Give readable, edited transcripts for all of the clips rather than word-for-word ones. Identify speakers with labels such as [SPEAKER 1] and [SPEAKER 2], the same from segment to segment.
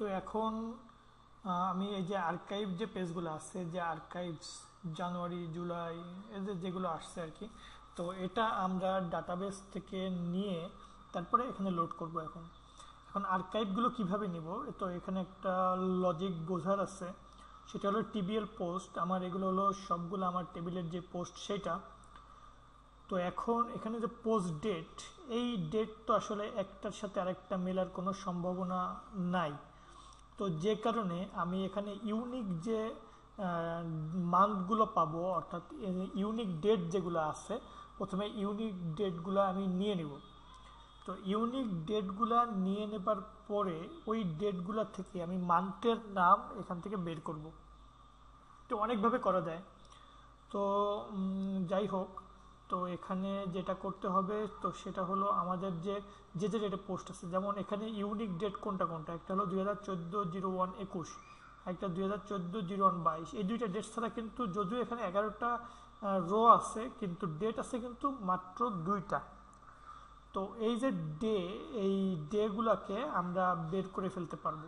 [SPEAKER 1] তো এখন আমি এই যে আর্কাইভ যে পেজগুলো আছে, যে আর্কাইভস জানুয়ারি জুলাই এদের যেগুলো আসছে আর কি, তো এটা আমরা ডাটাবেস থেকে নিয়ে তারপরে এখানে লোড করব। এখন এখন আর্কাইভগুলো কিভাবে নিব, তো এখানে একটা লজিক বোঝার আছে। সেটা হলো টিবিএল পোস্ট, আমার এগুলো হলো সবগুলো আমার টেবিলের যে পোস্ট সেটা। তো এখন এখানে যে পোস্ট ডেট, এই ডেট তো আসলে একটার সাথে আরেকটা মেলার কোনো সম্ভাবনা নাই। তো যে কারণে আমি এখানে ইউনিক যে মান্থগুলো পাবো, অর্থাৎ ইউনিক ডেট যেগুলো আছে, প্রথমে ইউনিক ডেটগুলো আমি নিয়ে নিব। তো ইউনিক ডেটগুলো নিয়ে নেবার পরে ওই ডেটগুলো থেকে আমি মান্থের নাম এখান থেকে বের করব। তো অনেকভাবে করা যায়। তো যাই হোক, তো এখানে যেটা করতে হবে তো সেটা হলো আমাদের যে যে যে ডেটে পোস্ট আছে, যেমন এখানে ইউনিক ডেট কোনটা কোনটা, একটা হলো 2014-01-21, একটা 2014-01-22। এই দুইটা ডেট ছাড়া কিন্তু যদিও এখানে 11টা রো আছে, কিন্তু ডেট আছে কিন্তু মাত্র দুইটা। তো এই যে ডে, এই ডেগুলাকে আমরা বের করে ফেলতে পারবো।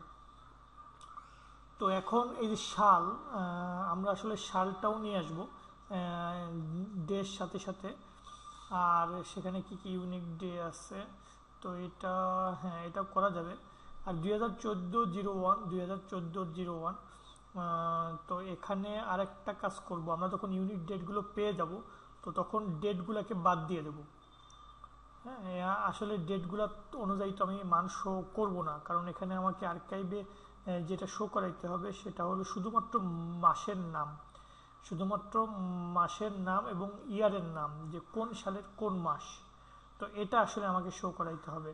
[SPEAKER 1] তো এখন এই যে সাল, আমরা আসলে সালটাও নিয়ে আসবো ডের সাথে সাথে। আর সেখানে কি কি ইউনিক ডে আছে, তো এটা, হ্যাঁ, এটা করা যাবে। আর 2014-01, 2014-01, তো এখানে আরেকটা কাজ করব, আমরা যখন ইউনিক ডেটগুলো পেয়ে যাব তো তখন ডেটগুলোকে বাদ দিয়ে দেবো। হ্যাঁ, আসলে ডেটগুলো অনুযায়ী তো আমি মান শো করবো না, কারণ এখানে আমাকে আর্কাইভে যেটা শো করাইতে হবে সেটা হলো শুধুমাত্র মাসের নাম, শুধুমাত্র মাসের নাম এবং ইয়ারের নাম, যে কোন সালের কোন মাস। তো এটা আসলে আমাকে শো করাইতে হবে।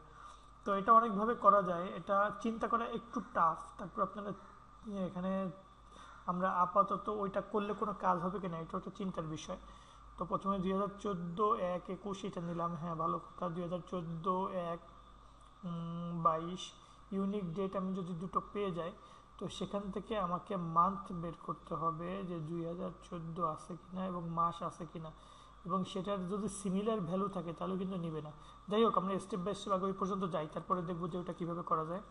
[SPEAKER 1] তো এটা অনেকভাবে করা যায়, এটা চিন্তা করা একটু টাফ। তারপর আপনারা এখানে আমরা আপাতত ওইটা করলে কোনো কাজ হবে কিনা এটা একটা চিন্তার বিষয়। তো প্রথমে 2014-01-21 এটা নিলাম, হ্যাঁ ভালো কথা। 2014-01-22 ইউনিক ডেট আমি যদি দুটো পেয়ে যাই, তো সেখান থেকে আমাকে মান্থ বের করতে হবে যে 2014 আছে কিনা এবং মাস আছে কিনা, এবং সেটার যদি সিমিলার ভ্যালু থাকে তাহলে কিন্তু নিবে না। যাই হোক, আমরা স্টেপ বাই স্টেপ আগে ওই পর্যন্ত যাই, তারপরে দেখবো যে ওটা কীভাবে করা যায়।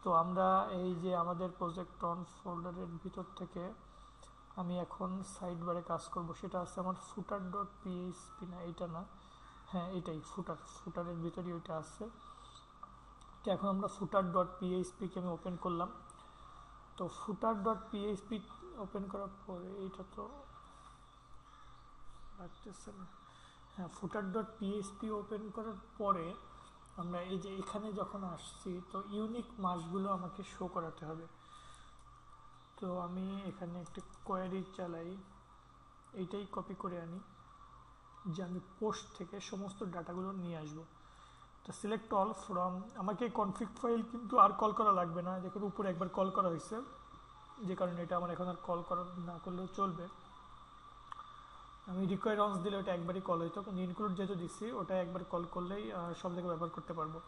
[SPEAKER 1] তো আমরা এই যে আমাদের প্রজেক্ট অন ফোল্ডারের ভিতর থেকে আমি এখন সাইড বারে কাজ করব, সেটা আছে আমার ফুটার ডট পিএইচপি, না এইটা না, হ্যাঁ এটাই ফুটারের ভিতরেই ওইটা আছে। তো এখন আমরা ফুটার ডট পিএইচপিকে আমি ওপেন করলাম। তো ফুটার ডট পিএইচপি ওপেন করার পরে এইটা তো রাখতেছে না, হ্যাঁ ফুটার ডট পিএইচপি ওপেন করার পরে আমরা এই যে এখানে যখন আসছি, তো ইউনিক মাসগুলো আমাকে শো করাতে হবে। তো আমি এখানে একটি কোয়েরি চালাই, এইটাই কপি করে আনি যে আমি পোস্ট থেকে সমস্ত ডাটাগুলো নিয়ে আসবো। তো সিলেক্ট অল ফ্রম, আমাকে কনফিগ ফাইল কিন্তু আর কল করা লাগবে না, যেখানে উপরে একবার কল করা হয়েছে, যে কারণে এটা আমার এখন আর কল করা না করলেও চলবে। আমি রিকোয়ার অনস দিলে ওটা একবারই কল হইতো, কিন্তু ইনক্লুড যেহেতু দিচ্ছি ওটা একবার কল করলেই সব জায়গায় ব্যবহার করতে পারবো।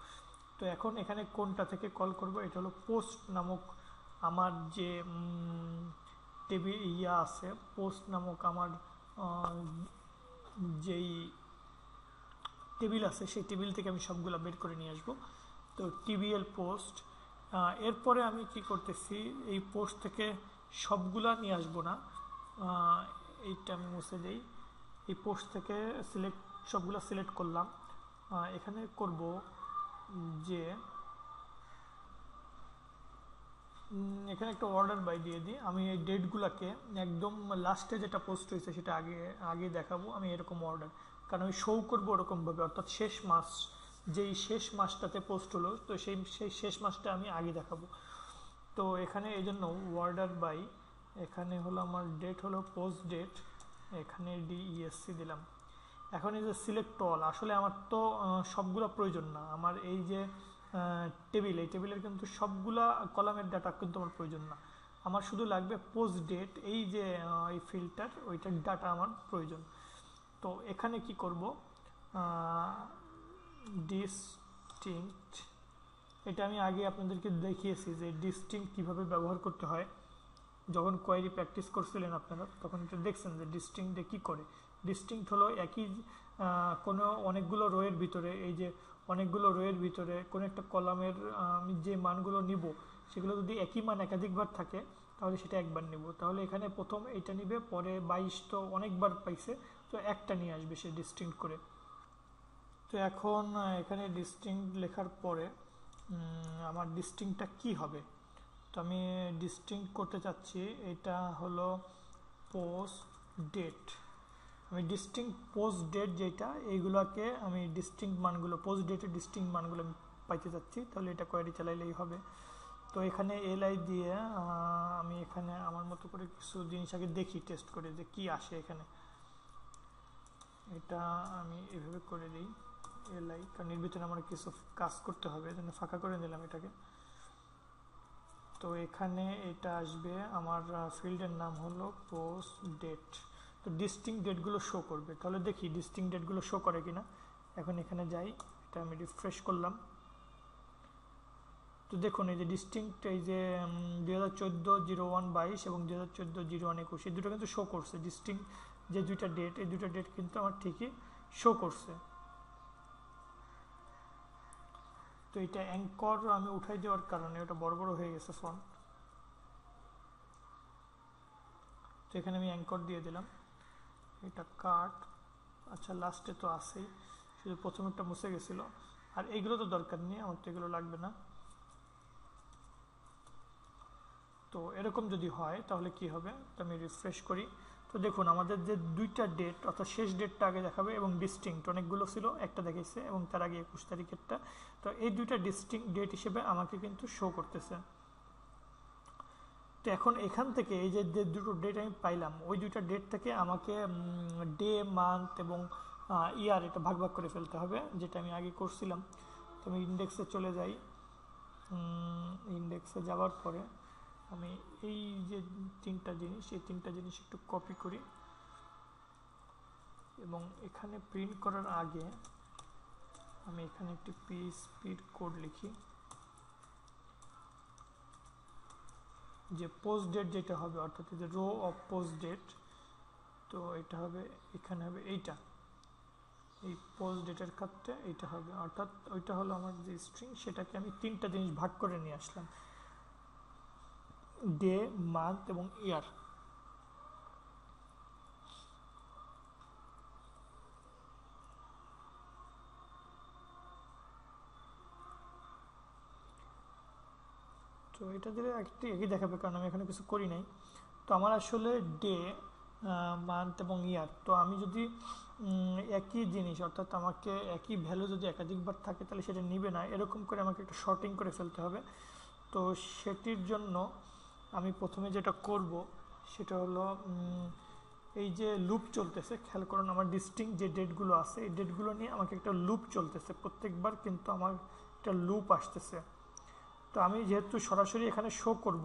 [SPEAKER 1] তো এখন এখানে কোনটা থেকে কল করব, এটা হলো পোস্ট নামক আমার যে টেবিল আছে, পোস্ট নামক আমার যেই টেবিল আছে সেই টেবিল থেকে আমি সবগুলো বের করে নিয়ে আসবো। তো টিবিএল পোস্ট, এরপরে আমি কি করতেছি, এই পোস্ট থেকে সবগুলা নিয়ে আসবো না, এইটা আমি মুছে দিই। এই পোস্ট থেকে সবগুলা সিলেক্ট করলাম। এখানে করব যে এখানে একটা অর্ডার বাই দিয়ে দিই। আমি এই ডেটগুলোকে একদম লাস্টে যেটা পোস্ট হয়েছে সেটা আগে আগে দেখাবো আমি, এরকম অর্ডার, কারণ আমি শো করবো ওরকমভাবে, অর্থাৎ শেষ মাস, যেই শেষ মাসটাতে পোস্ট হলো তো সেই শেষ মাসটা আমি আগে দেখাবো। তো এখানে এই জন্য অর্ডার বাই, এখানে হলো আমার ডেট হলো পোস্ট ডেট, এখানে ডিইএসসি দিলাম। এখন এই যে সিলেক্ট অল, আসলে আমার তো সবগুলো প্রয়োজন না, আমার এই যে টেবিল, এই টেবিলের কিন্তু সবগুলা কলামের ডাটা কিন্তু আমার প্রয়োজন না, আমার শুধু লাগবে পোস্ট ডেট, এই যে এই ফিল্টার ওইটার ডাটা আমার প্রয়োজন। তো এখানে কি করব, ডিস্টিংক্ট, এটা আমি আগে আপনাদেরকে দেখিয়েছি যে ডিস্টিংক্ট কীভাবে ব্যবহার করতে হয়। যখন কোয়েরি প্র্যাকটিস করছিলেন আপনারা তখন এটা দেখছেন যে ডিস্টিংক্টে কী করে, ডিস্টিংক্ট হলো একই কোনো অনেকগুলো রোয়ের ভিতরে, এই যে অনেকগুলো রোয়ের ভিতরে কোনো একটা কলামের আমি যে মানগুলো নিব সেগুলো যদি একই মান একাধিকবার থাকে তাহলে সেটা একবার নিব। তাহলে এখানে প্রথম এইটা নিবে, পরে 22 তো অনেকবার পাইছে, তো একটা নিয়ে আসবে সে ডিস্টিংক্ট করে। তো এখন এখানে ডিস্টিংক্ট লেখার পরে আমার ডিস্টিংক্টটা কি হবে, তো আমি ডিস্টিংক্ট করতে চাচ্ছি এটা হলো পোস্ট ডেট। আমি ডিস্টিংক্ট পোস্ট ডেট যেটা, এইগুলোকে আমি ডিস্টিংক্ট মানগুলো পোস্ট ডেটের ডিস্টিংক্ট মানগুলো আমি পাইতে চাচ্ছি, তাহলে এটা কোয়েরি চালাইলেই হবে। তো এখানে এলআই দিয়ে আমি এখানে আমার মতো করে কিছু জিনিস আগে দেখি, টেস্ট করে যে কি আসে এখানে। এটা আমি এভাবে করে দিই এলআই, কারণ এর ভিতরে আমার কিছু কাজ করতে হবে, এই জন্য ফাঁকা করে দিলাম এটাকে। তো এখানে এটা আসবে, আমার ফিল্ডের নাম হলো পোস্ট ডেট। তো ডিস্টিংক্ট ডেটগুলো শো করবে, তাহলে দেখি ডিস্টিংক্ট ডেটগুলো শো করে কিনা। এখন এখানে যাই, এটা আমি রিফ্রেশ করলাম। তো দেখুন এই যে ডিস্টিংক্ট, এই যে 2014-01-22 এবং 2014-01-21 এই দুটো কিন্তু শো করছে। ডিস্টিংক্ট যে দুইটা ডেট, এই দুইটা ডেট কিন্তু আমার ঠিকই শো করছে। তো এটা অ্যাঙ্কর আমি উঠাই দেওয়ার কারণে ওটা বড় বড় হয়ে গেছে ফন্ট। তো এখানে আমি অ্যাঙ্কর দিয়ে দিলাম, এটা কাট। আচ্ছা লাস্টে তো আছেই, শুধু প্রথমেরটা মুছে গেছিলো, আর এইগুলো তো দরকার নেই আমার, তো এগুলো লাগবে না। তো এরকম যদি হয় তাহলে কি হবে, তো আমি রিফ্রেশ করি। তো দেখুন আমাদের যে দুইটা ডেট, অর্থাৎ শেষ ডেটটা আগে দেখাবে এবং ডিস্টিংক্ট অনেকগুলো ছিল, একটা দেখাইছে এবং তার আগে 21 তারিখেরটা। তো এই দুইটা ডিস্টিংক্ট ডেট হিসেবে আমাকে কিন্তু শো করতেছে। তো এখন এখান থেকে এই যে দুটো ডেট আমি পাইলাম, ওই দুইটা ডেট থেকে আমাকে ডে, মান্থ এবং ইয়ার এটা ভাগ ভাগ করে ফেলতে হবে, যেটা আমি আগে করছিলাম। তো আমি ইন্ডেক্সে চলে যাই, ইন্ডেক্সে যাওয়ার পরে আমি এই যে তিনটা জিনিস, এই তিনটা জিনিস একটু কপি করি এবং এখানে প্রিন্ট করার আগে আমি এখানে একটি পিএইচপির কোড লিখি, যে পোস্ট ডেট যেটা হবে, অর্থাৎ যে রো অফ পোস্ট ডেট, তো এটা হবে এখানে হবে এইটা, এই পোস্ট ডেটের ক্ষেত্রে এইটা হবে, অর্থাৎ ওইটা হলো আমার যে স্ট্রিং, সেটাকে আমি তিনটা জিনিস ভাগ করে নিয়ে আসলাম, ডে, মান্থ এবং ইয়ার। তো এটা দিলে একই দেখাবে, কারণ আমি এখানে কিছু করি নাই। তো আমার আসলে ডে, মান্থ এবং ইয়ার, তো আমি যদি একই জিনিস, অর্থাৎ আমাকে একই ভ্যালু যদি একাধিকবার থাকে তাহলে সেটা নিবে না, এরকম করে আমাকে একটা শর্টিং করে ফেলতে হবে। তো সেটির জন্য আমি প্রথমে যেটা করব সেটা হলো এই যে লুপ চলতেছে, খেয়াল করুন আমার ডিস্টিংক্ট যে ডেটগুলো আছে এই ডেটগুলো নিয়ে আমাকে একটা লুপ চলতেছে, প্রত্যেকবার কিন্তু আমার একটা লুপ আসতেছে। তো আমি যেহেতু সরাসরি এখানে শো করব,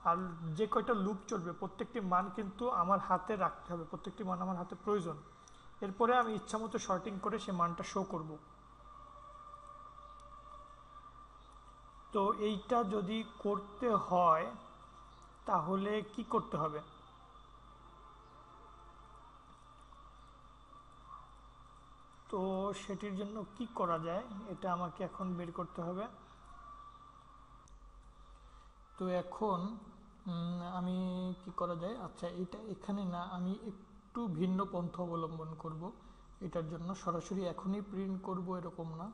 [SPEAKER 1] আর যে কয়টা লুপ চলবে প্রত্যেকটি মান কিন্তু আমার হাতে রাখতে হবে, প্রত্যেকটি মান আমার হাতে প্রয়োজন। এরপরে আমি ইচ্ছামতো শর্টিং করে সে মানটা শো করব। তো এইটা যদি করতে হয় তাহলে কি করতে হবে, তো সেটির জন্য কি করা যায় এটা আমাকে এখন বের করতে হবে। তো এখন আমি কি করা যায়, আচ্ছা এটা এখানে না, আমি একটু ভিন্ন পন্থা অবলম্বন করব। এটার জন্য সরাসরি এখনই প্রিন্ট করব এরকম না,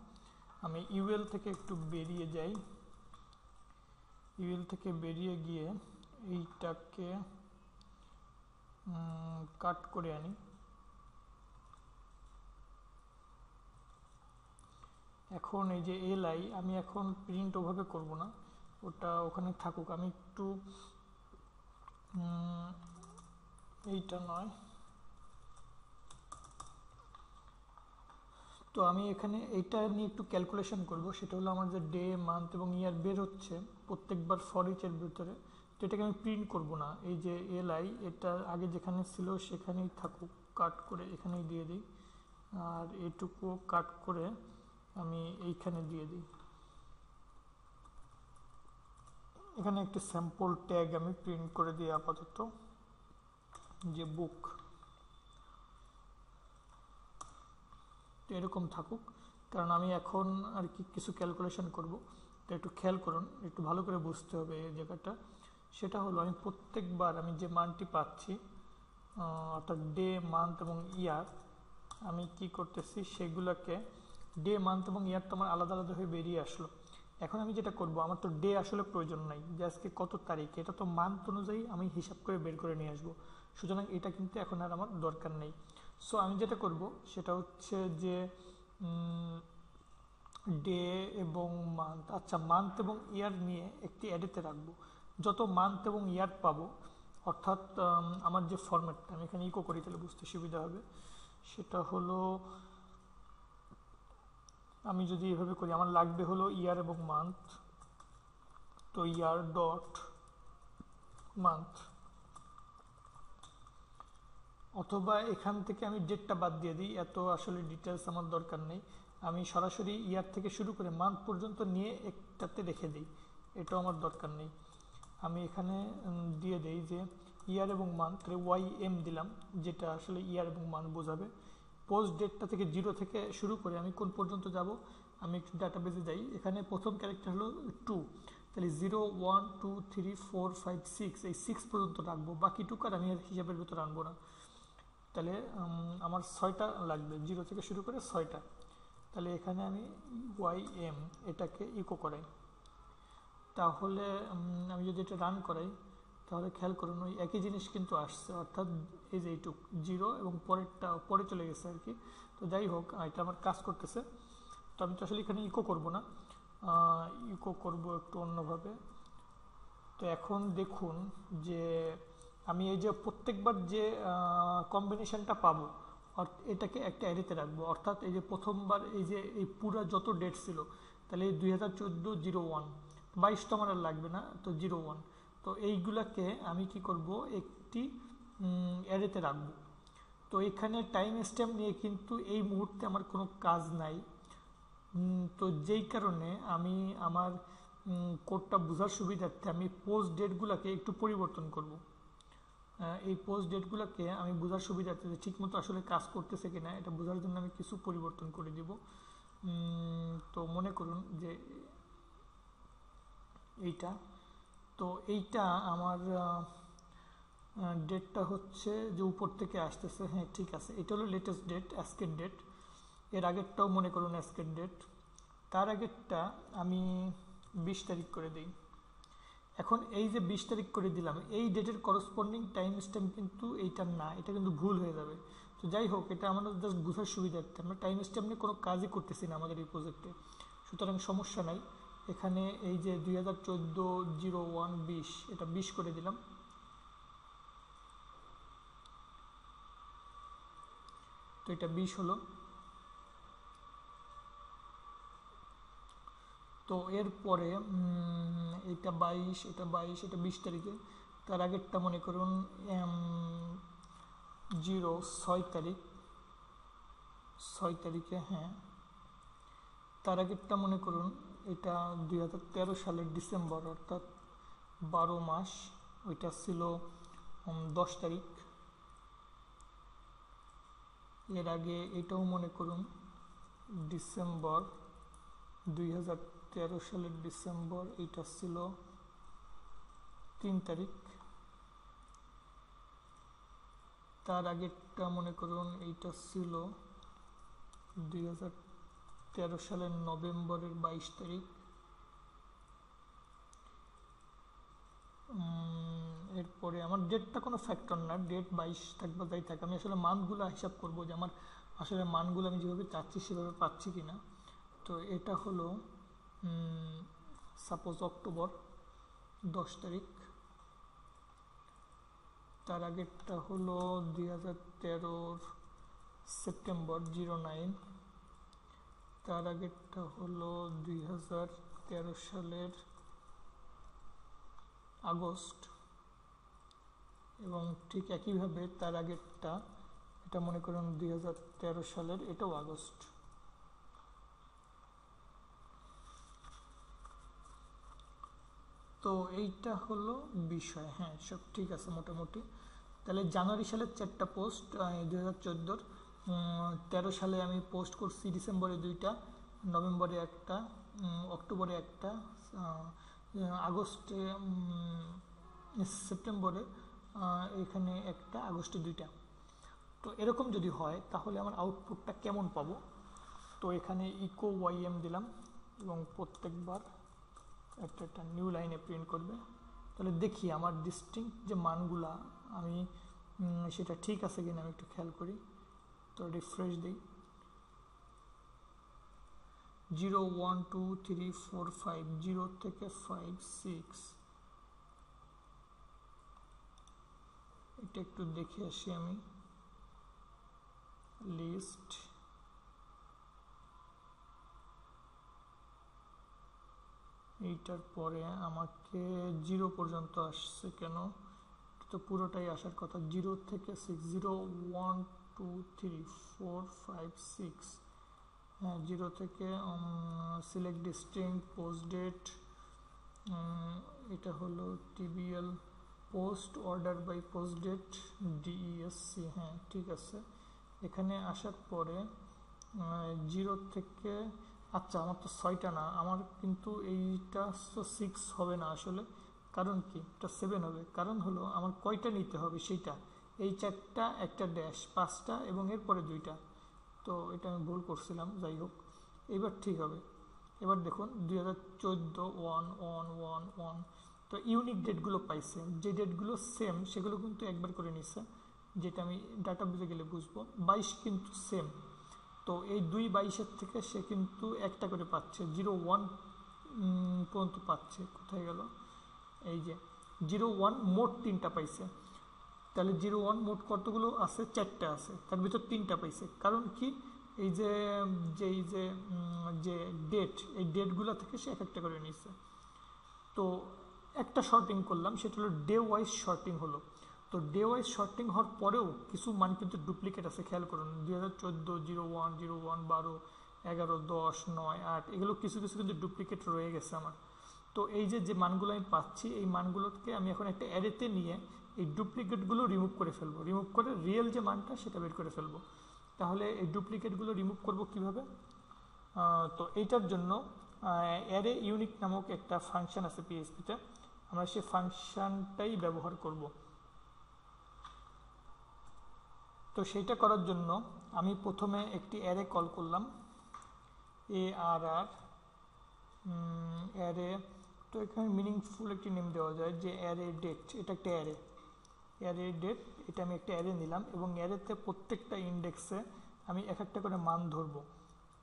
[SPEAKER 1] আমি ইউএল থেকে একটু বেরিয়ে যাই, ইউএল থেকে বেরিয়ে গিয়ে এইটাকে কাট করে আনি। এখন এই যে এলআই আমি এখন প্রিন্ট ওভাবে করব না, ওটা ওখানে থাকুক, আমি একটু এইটা নয়, তো আমি এখানে এইটা নিয়ে একটু ক্যালকুলেশন করব। সেটা হলো আমার যে ডে, মান্থ এবং ইয়ার বের হচ্ছে প্রত্যেকবার ফর ইচের ভিতরে, তো এটাকে আমি প্রিন্ট করব না, এই যে এলআই এটা আগে যেখানে ছিল সেখানেই থাকুক, কাট করে এখানেই দিয়ে দিই, আর এটুকু কাট করে আমি এইখানে দিয়ে দিই। এখানে একটি স্যাম্পল ট্যাগ আমি প্রিন্ট করে দিই আপাতত, যে বুক। তো এরকম থাকুক, কারণ আমি এখন আর কি কিছু ক্যালকুলেশন করব। তো একটু খেয়াল করুন, একটু ভালো করে বুঝতে হবে এই জায়গাটা। সেটা হলো আমি প্রত্যেকবার আমি যে মানটি পাচ্ছি, অর্থাৎ ডে, মান্থ এবং ইয়ার, আমি কি করতেছি সেগুলোকে, ডে, মান্থ এবং ইয়ার তো আমার আলাদা আলাদা হয়ে বেরিয়ে আসলো। এখন আমি যেটা করব, আমার তো ডে আসলে প্রয়োজন নাই, যে আজকে কত তারিখ, এটা তো মান্থ অনুযায়ী আমি হিসাব করে বের করে নিয়ে আসবো। সুতরাং এটা কিন্তু এখন আর আমার দরকার নেই। সো আমি যেটা করব সেটা হচ্ছে যে ডে এবং মান্থ, আচ্ছা মান্থ এবং ইয়ার নিয়ে একটি অ্যারেতে রাখবো। যত মান্থ এবং ইয়ার পাবো, অর্থাৎ আমার যে ফরম্যাটটা আমি এখানে ইকো করি তাহলে বুঝতে সুবিধা হবে, সেটা হলো আমি যদি এভাবে করি, আমার লাগবে হলো ইয়ার এবং মান্থ। তো ইয়ার ডট মান্থ, অথবা এখান থেকে আমি ডেটটা বাদ দিয়ে দিই, এত আসলে ডিটেলস আমার দরকার নেই। আমি সরাসরি ইয়ার থেকে শুরু করে মান্থ পর্যন্ত নিয়ে একটাতে রেখে দিই, এটাও আমার দরকার নেই। আমি এখানে দিয়ে দেই যে ইয়ার এবং মান্থ ওয়াই এম দিলাম, যেটা আসলে ইয়ার এবং মান্থ বোঝাবে। পোস্ট ডেটটা থেকে 0 থেকে শুরু করে আমি কোন পর্যন্ত যাব, আমি একটু ডাটাবেজে যাই। এখানে প্রথম ক্যারেক্টার হলো 2, তাহলে 0 1 2 3 4 5 6, এই 6 পর্যন্ত রাখবো, বাকিটুকু আর আমি হিসাবের ভেতর আনবো না। তাহলে আমার 6টা লাগবে, 0 থেকে শুরু করে 6টা। তাহলে এখানে আমি ওয়াই এম এটাকে ইকো করাই। তাহলে আমি যদি এটা রান করাই, তাহলে খেয়াল করুন ওই একই জিনিস কিন্তু আসছে, অর্থাৎ এই যে এইটুক 0 এবং পরেরটা পরে চলে গেছে আর কি। তো যাই হোক, এটা আমার কাজ করতেছে। তো আমি তো আসলে এখানে ইকো করব না, ইকো করব একটু অন্যভাবে। তো এখন দেখুন যে আমি এই যে প্রত্যেকবার যে কম্বিনেশনটা পাবো, এটাকে একটা অ্যারেতে রাখবো। অর্থাৎ এই যে প্রথমবার এই যে এই পুরো যত ডেট ছিল, তাহলে 2014 01 22 তো আমার আর লাগবে না, তো 01, তো এইগুলাকে আমি কি করব, একটি অ্যারেতে রাখবো। তো এখানে টাইম স্ট্যাম্প নিয়ে কিন্তু এই মুহূর্তে আমার কোনো কাজ নাই। তো যেই কারণে আমি আমার কোডটা বোঝার সুবিধার্থে আমি পোস্ট ডেটগুলোকে একটু পরিবর্তন করব। এই পোস্ট ডেটগুলোকে আমি বোঝার সুবিধার্থে ঠিকমতো আসলে কাজ করতেছে কিনা এটা বোঝার জন্য আমি কিছু পরিবর্তন করে দিব। তো মনে করুন যে এইটা, তো এইটা আমার ডেটটা হচ্ছে যে উপর থেকে আসতেছে, হ্যাঁ ঠিক আছে, এটা হলো লেটেস্ট ডেট, আজকের ডেট। এর আগেরটাও মনে করুন আজকের ডেট, তার আগেরটা আমি 20 তারিখ করে দিই। এখন এই যে 20 তারিখ করে দিলাম, এই ডেটের করসপন্ডিং টাইম স্ট্যাম্প কিন্তু এইটা না, এটা কিন্তু ভুল হয়ে যাবে। তো যাই হোক, এটা আমাদের জাস্ট বোঝার সুবিধার্থে, আমরা টাইম স্ট্যাম্প নিয়ে কোনো কাজই করতেছি না আমাদের এই প্রজেক্টে, সুতরাং সমস্যা নাই। এখানে এই যে 2014-01-20, এটা 20 করে দিলাম। তো এটা 20 হলো। তো এরপরে এটা 22, এটা 22, এটা 20 তারিখে। তার আগেরটা মনে করুন 6 তারিখ, 6 তারিখে, হ্যাঁ। তার আগেরটা মনে করুন এটা 2013 সালের ডিসেম্বর, অর্থাৎ 12 মাস, ওইটা ছিল 10 তারিখ। এর আগে এটাও মনে করুন ডিসেম্বর, 2013 সালের ডিসেম্বর, এটা ছিল 3 তারিখ। তার আগেরটা মনে করুন এইটা ছিল 2013 সালের নভেম্বরের 22 তারিখ। এরপরে আমার ডেটটা কোনো ফ্যাক্টর না, ডেট 22 থাকবে যাই থাকে, আমি আসলে মানগুলো হিসাব করব যে আমার আসলে মানগুলো আমি যেভাবে চাচ্ছি সেভাবে পাচ্ছি কি না। তো এটা হলো সাপোজ অক্টোবর 10 তারিখ। তার আগেরটা হলো 2013 সেপ্টেম্বর 09। তার আগেরটা হলো 2013 সালের আগস্ট, এবং ঠিক একইভাবে তার আগেরটা, এটা মনে করুন 2013 সালের, এটাও আগস্ট। তো এইটা হলো বিষয়, হ্যাঁ সব ঠিক আছে মোটামুটি। তাহলে জানুয়ারি সালের 4টা পোস্ট 2014, সালে আমি পোস্ট করছি, ডিসেম্বরে 2টা, নভেম্বরে একটা, অক্টোবরে একটা, আগস্টে, সেপ্টেম্বরে এখানে একটা, আগস্টে 2টা। তো এরকম যদি হয় তাহলে আমার আউটপুটটা কেমন পাবো? তো এখানে ইকো ওয়াইএম দিলাম এবং প্রত্যেকবার একটা নিউ লাইনে প্রিন্ট করবে। তাহলে দেখি আমার ডিস্টিংক্ট যে মানগুলা আমি সেটা ঠিক আছে কিনা আমি একটু খেয়াল করি। তো রিফ্রেশ দিই, 0 1 2 3 4 5, 0 থেকে 5 6, এটা একটু দেখে আসি আমি। লিস্ট, এইটার পরে আমাকে 0 পর্যন্ত আসছে কেন? তো পুরোটাই আসার কথা, 0 থেকে 6, 0 1 2 3 4 5 6, হ্যাঁ 0 থেকে সিলেক্ট ডিস্টিংক্ট, পোস্ট ডেট, এটা হলো TBL, post order by post date, DESC, হ্যাঁ ঠিক আছে। এখানে আসার পরে 0 থেকে, আচ্ছা আমার তো 6টা না, আমার কিন্তু এইটা তো 6 হবে না আসলে, কারণ কি এটা 7 হবে। কারণ হলো আমার কয়টা নিতে হবে সেইটা, এই 4টা, একটা ড্যাশ, 5টা এবং এরপরে 2টা। তো এটা আমি ভুল করছিলাম, যাই হোক এবার ঠিক হবে। এবার দেখুন 2014 1 1 1 1। তো ইউনিক ডেটগুলো পাইছে, যে ডেটগুলো সেম সেগুলো কিন্তু একবার করে নিচ্ছে, যেটা আমি ডাটা বুঝে গেলে বুঝবো। 22 কিন্তু সেম, তো এই 2/22 থেকে সে কিন্তু একটা করে পাচ্ছে, 0 1 পর্যন্ত পাচ্ছে। কোথায় গেল? এই যে 0 1 মোট 3টা পাইছে। তাহলে 0 1 মোট কতগুলো আছে? 4টা আছে, তার ভিতর 3টা পাইছে। কারণ কি এই যে যে ডেট, এই ডেটগুলো থেকে সে একটা করে নিচ্ছে। তো একটা শর্টিং করলাম, সেটা হলো ডে ওয়াইজ শর্টিং হলো। তো ডে ওয়াইজ শর্টিং হওয়ার পরেও কিছু মান কিন্তু ডুপ্লিকেট আছে, খেয়াল করুন। 2014 0 1 0 1 12 11 10 9 8, এগুলো কিছু কিছু কিন্তু ডুপ্লিকেট রয়ে গেছে আমার। তো এই যে মানগুলো আমি পাচ্ছি, এই মানগুলোকে আমি এখন একটা অ্যারেতে নিয়ে এই ডুপ্লিকেটগুলো রিমুভ করে ফেলবো, রিমুভ করে রিয়েল যে মানটা সেটা বের করে ফেলবো। তাহলে এই ডুপ্লিকেটগুলো রিমুভ করব কিভাবে? তো এইটার জন্য অ্যারে ইউনিক নামক একটা ফাংশন আছে পিএইচপিতে, আমরা সেই ফাংশনটাই ব্যবহার করব। তো সেইটা করার জন্য আমি প্রথমে একটি অ্যারে কল করলাম, ARR অ্যারে। তো এখানে মিনিংফুল একটি নেম দেওয়া যায়, যে অ্যারে ডেট, এটা একটা অ্যারে ডেট, এটা আমি একটা অ্যারে নিলাম এবং অ্যারেতে প্রত্যেকটা ইন্ডেক্সে আমি একটা করে মান ধরবো।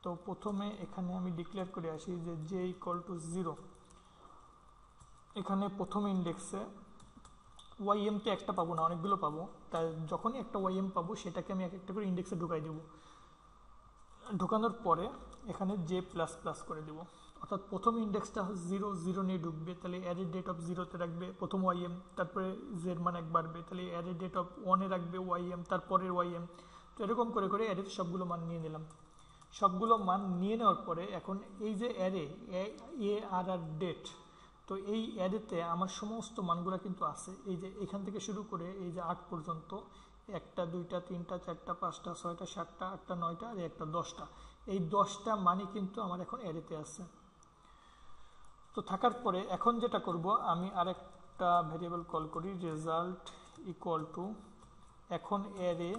[SPEAKER 1] তো প্রথমে এখানে আমি ডিক্লেয়ার করে আসি যে j = 0। এখানে প্রথম ইন্ডেক্সে ওয়াইএম তো একটা পাবো না, অনেকগুলো পাবো, তাই যখনই একটা ওয়াইএম পাবো সেটাকে আমি একটা করে ইন্ডেক্সে ঢুকাই দেবো। ঢোকানোর পরে এখানে j++ করে দেবো, অর্থাৎ প্রথম ইন্ডেক্সটা 0 0 নিয়ে ঢুকবে, তাহলে অ্যারে ডেট অফ 0-তে রাখবে প্রথম ওয়াইএম, তারপরে জের মান 1 বাড়বে, তাহলে অ্যারে ডেট অফ 1-এ রাখবে ওয়াইএম, তারপরের ওয়াইএম। তো এরকম করে করে অ্যারের সবগুলো মান নিয়ে নিলাম। সবগুলো মান নিয়ে নেওয়ার পরে এখন এই যে অ্যারে ARR ডেট, তো এই অ্যারেতে আমার সমস্ত মানগুলো কিন্তু আছে। এই যে এখান থেকে শুরু করে এই যে 8 পর্যন্ত, 1টা 2টা 3টা 4টা 5টা 6টা 7টা 8টা 9টা আর একটা 10টা, এই 10টা মানই কিন্তু আমার এখন অ্যারেতে আছে। তো থাকার পরে এখন যেটা করব, আমি আরেকটা ভেরিয়েবল কল করি, রেজাল্ট = এখন অ্যারে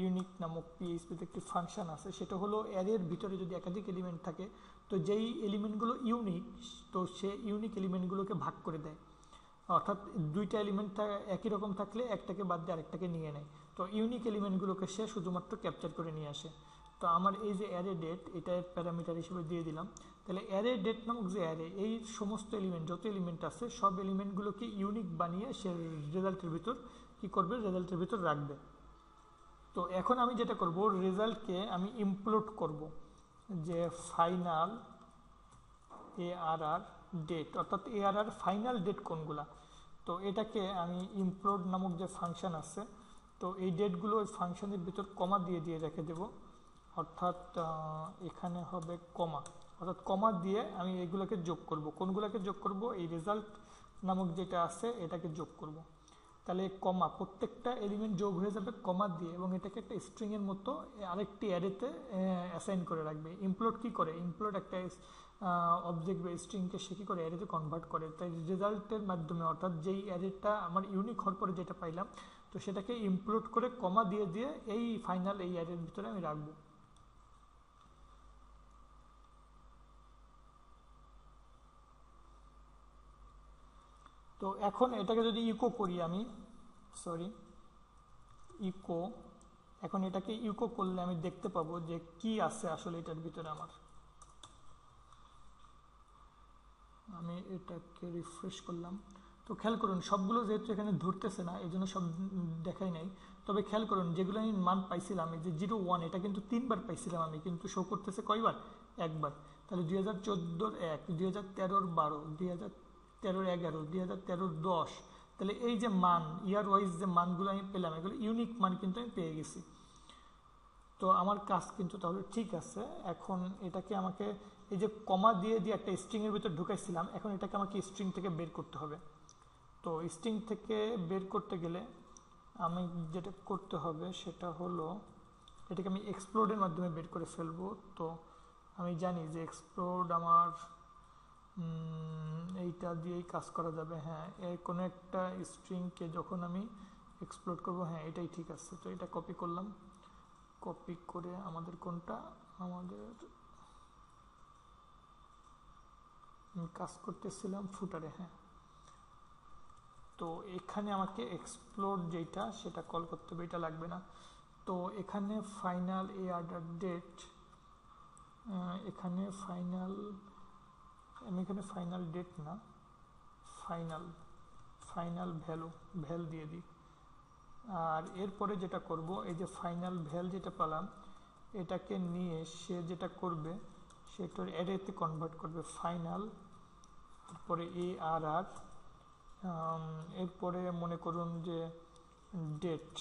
[SPEAKER 1] ইউনিক নামক পিএইচপিতে একটি ফাংশন আছে, সেটা হলো অ্যারের ভিতরে যদি একাধিক এলিমেন্ট থাকে, তো যেই এলিমেন্টগুলো ইউনিক, তো সে ইউনিক এলিমেন্টগুলোকে ভাগ করে দেয়। অর্থাৎ 2টা এলিমেন্ট একই রকম থাকলে একটাকে বাদ দিয়ে আরেকটাকে নিয়ে নেয়। তো ইউনিক এলিমেন্টগুলোকে সে শুধুমাত্র ক্যাপচার করে নিয়ে আসে। তো আমার এই যে অ্যারে ডেট, এটা প্যারামিটার হিসেবে দিয়ে দিলাম। তাহলে অ্যারে ডেট নামক যে অ্যারে, এই সমস্ত এলিমেন্ট, যত এলিমেন্ট আছে সব এলিমেন্টগুলোকে ইউনিক বানিয়ে সে রেজাল্টের ভিতর কী করবে? রেজাল্টের ভিতর রাখবে। তো এখন আমি যেটা করব, রেজাল্টকে আমি ইমপ্লোড করব, যে ফাইনাল ARR ডেট, অর্থাৎ ARR ফাইনাল ডেট কোনগুলা। তো এটাকে আমি ইমপ্লোড নামক যে ফাংশন আছে, তো এই ডেটগুলো ওই ফাংশনের ভিতর কমা দিয়ে দিয়ে রেখে দেব, অর্থাৎ এখানে হবে কমা, অর্থাৎ কমা দিয়ে আমি এগুলোকে যোগ করব। কোনগুলোকে যোগ করব? এই রেজাল্ট নামক যেটা আছে এটাকে যোগ করব। তাহলে কমা প্রত্যেকটা এলিমেন্ট যোগ হয়ে যাবে কমা দিয়ে, এবং এটাকে একটা স্ট্রিংয়ের মতো আরেকটি অ্যারেতে অ্যাসাইন করে রাখবে। ইমপ্লোড কি করে, ইমপ্লোড একটা অবজেক্ট বা স্ট্রিংকে সে কী করে অ্যারেতে কনভার্ট করে। তাই রেজাল্টের মাধ্যমে অর্থাৎ যেই অ্যারেটা আমার ইউনিক হওয়ার পরে যেটা পাইলাম, তো সেটাকে ইমপ্লোড করে কমা দিয়ে দিয়ে এই ফাইনাল এই অ্যারের ভিতরে আমি রাখবো। তো এখন এটাকে যদি ইকো করি আমি, সরি ইকো, এখন এটাকে ইকো করলে আমি দেখতে পাবো যে কি আছে আসলে এটার ভিতরে আমার। আমি এটাকে রিফ্রেশ করলাম, তো খেয়াল করুন সবগুলো যেহেতু এখানে ধরতেছে না এই জন্য সব দেখাই নাই। তবে খেয়াল করুন যেগুলো আমি মান পাইছিলাম, এই যে 0 1 এটা কিন্তু 3বার পাইছিলাম আমি, কিন্তু শো করতেছে কয়বার, একবার। তাহলে 2014-র 1, 2013-র 12, 2013-র 11, 2013-র 10, তাহলে এই যে মান ইয়ার ওয়াইজ যে মানগুলো আমি পেলাম এগুলো ইউনিক মান কিন্তু আমি পেয়ে গেছি। তো আমার কাজ কিন্তু তাহলে ঠিক আছে। এখন এটাকে আমাকে এই যে কমা দিয়ে দিয়ে একটা স্ট্রিংয়ের ভিতর ঢুকাইছিলাম, এখন এটাকে আমাকে স্ট্রিং থেকে বের করতে হবে। তো স্ট্রিং থেকে বের করতে গেলে আমি যেটা করতে হবে সেটা হলো এটাকে আমি এক্সপ্লোডের মাধ্যমে বের করে ফেলবো। তো আমি জানি যে এক্সপ্লোড আমার এইটা দিয়েই কাজ করা যাবে। হ্যাঁ, এর কোনো একটা স্ট্রিংকে যখন আমি এক্সপ্লোড করব, হ্যাঁ এটাই ঠিক আছে। তো এটা কপি করলাম, কপি করে আমাদের কোনটা, আমাদের কাজ করতেছিলাম ফুটারে। হ্যাঁ, তো এখানে আমাকে এক্সপ্লোড যেটা সেটা কল করতে হবে, এটা লাগবে না। তো এখানে ফাইনাল এ অর্ডার ডেট, এখানে ফাইনাল, আমি এখানে ফাইনাল ডেট না ফাইনাল ভ্যাল দিয়ে দিই। আর এরপরে যেটা করব, এই যে ফাইনাল ভ্যাল যেটা পেলাম এটাকে নিয়ে সে যেটা করবে সেটা অ্যারেতে কনভার্ট করবে। ফাইনাল, তারপরে ARR, এরপরে মনে করুন যে ডেট,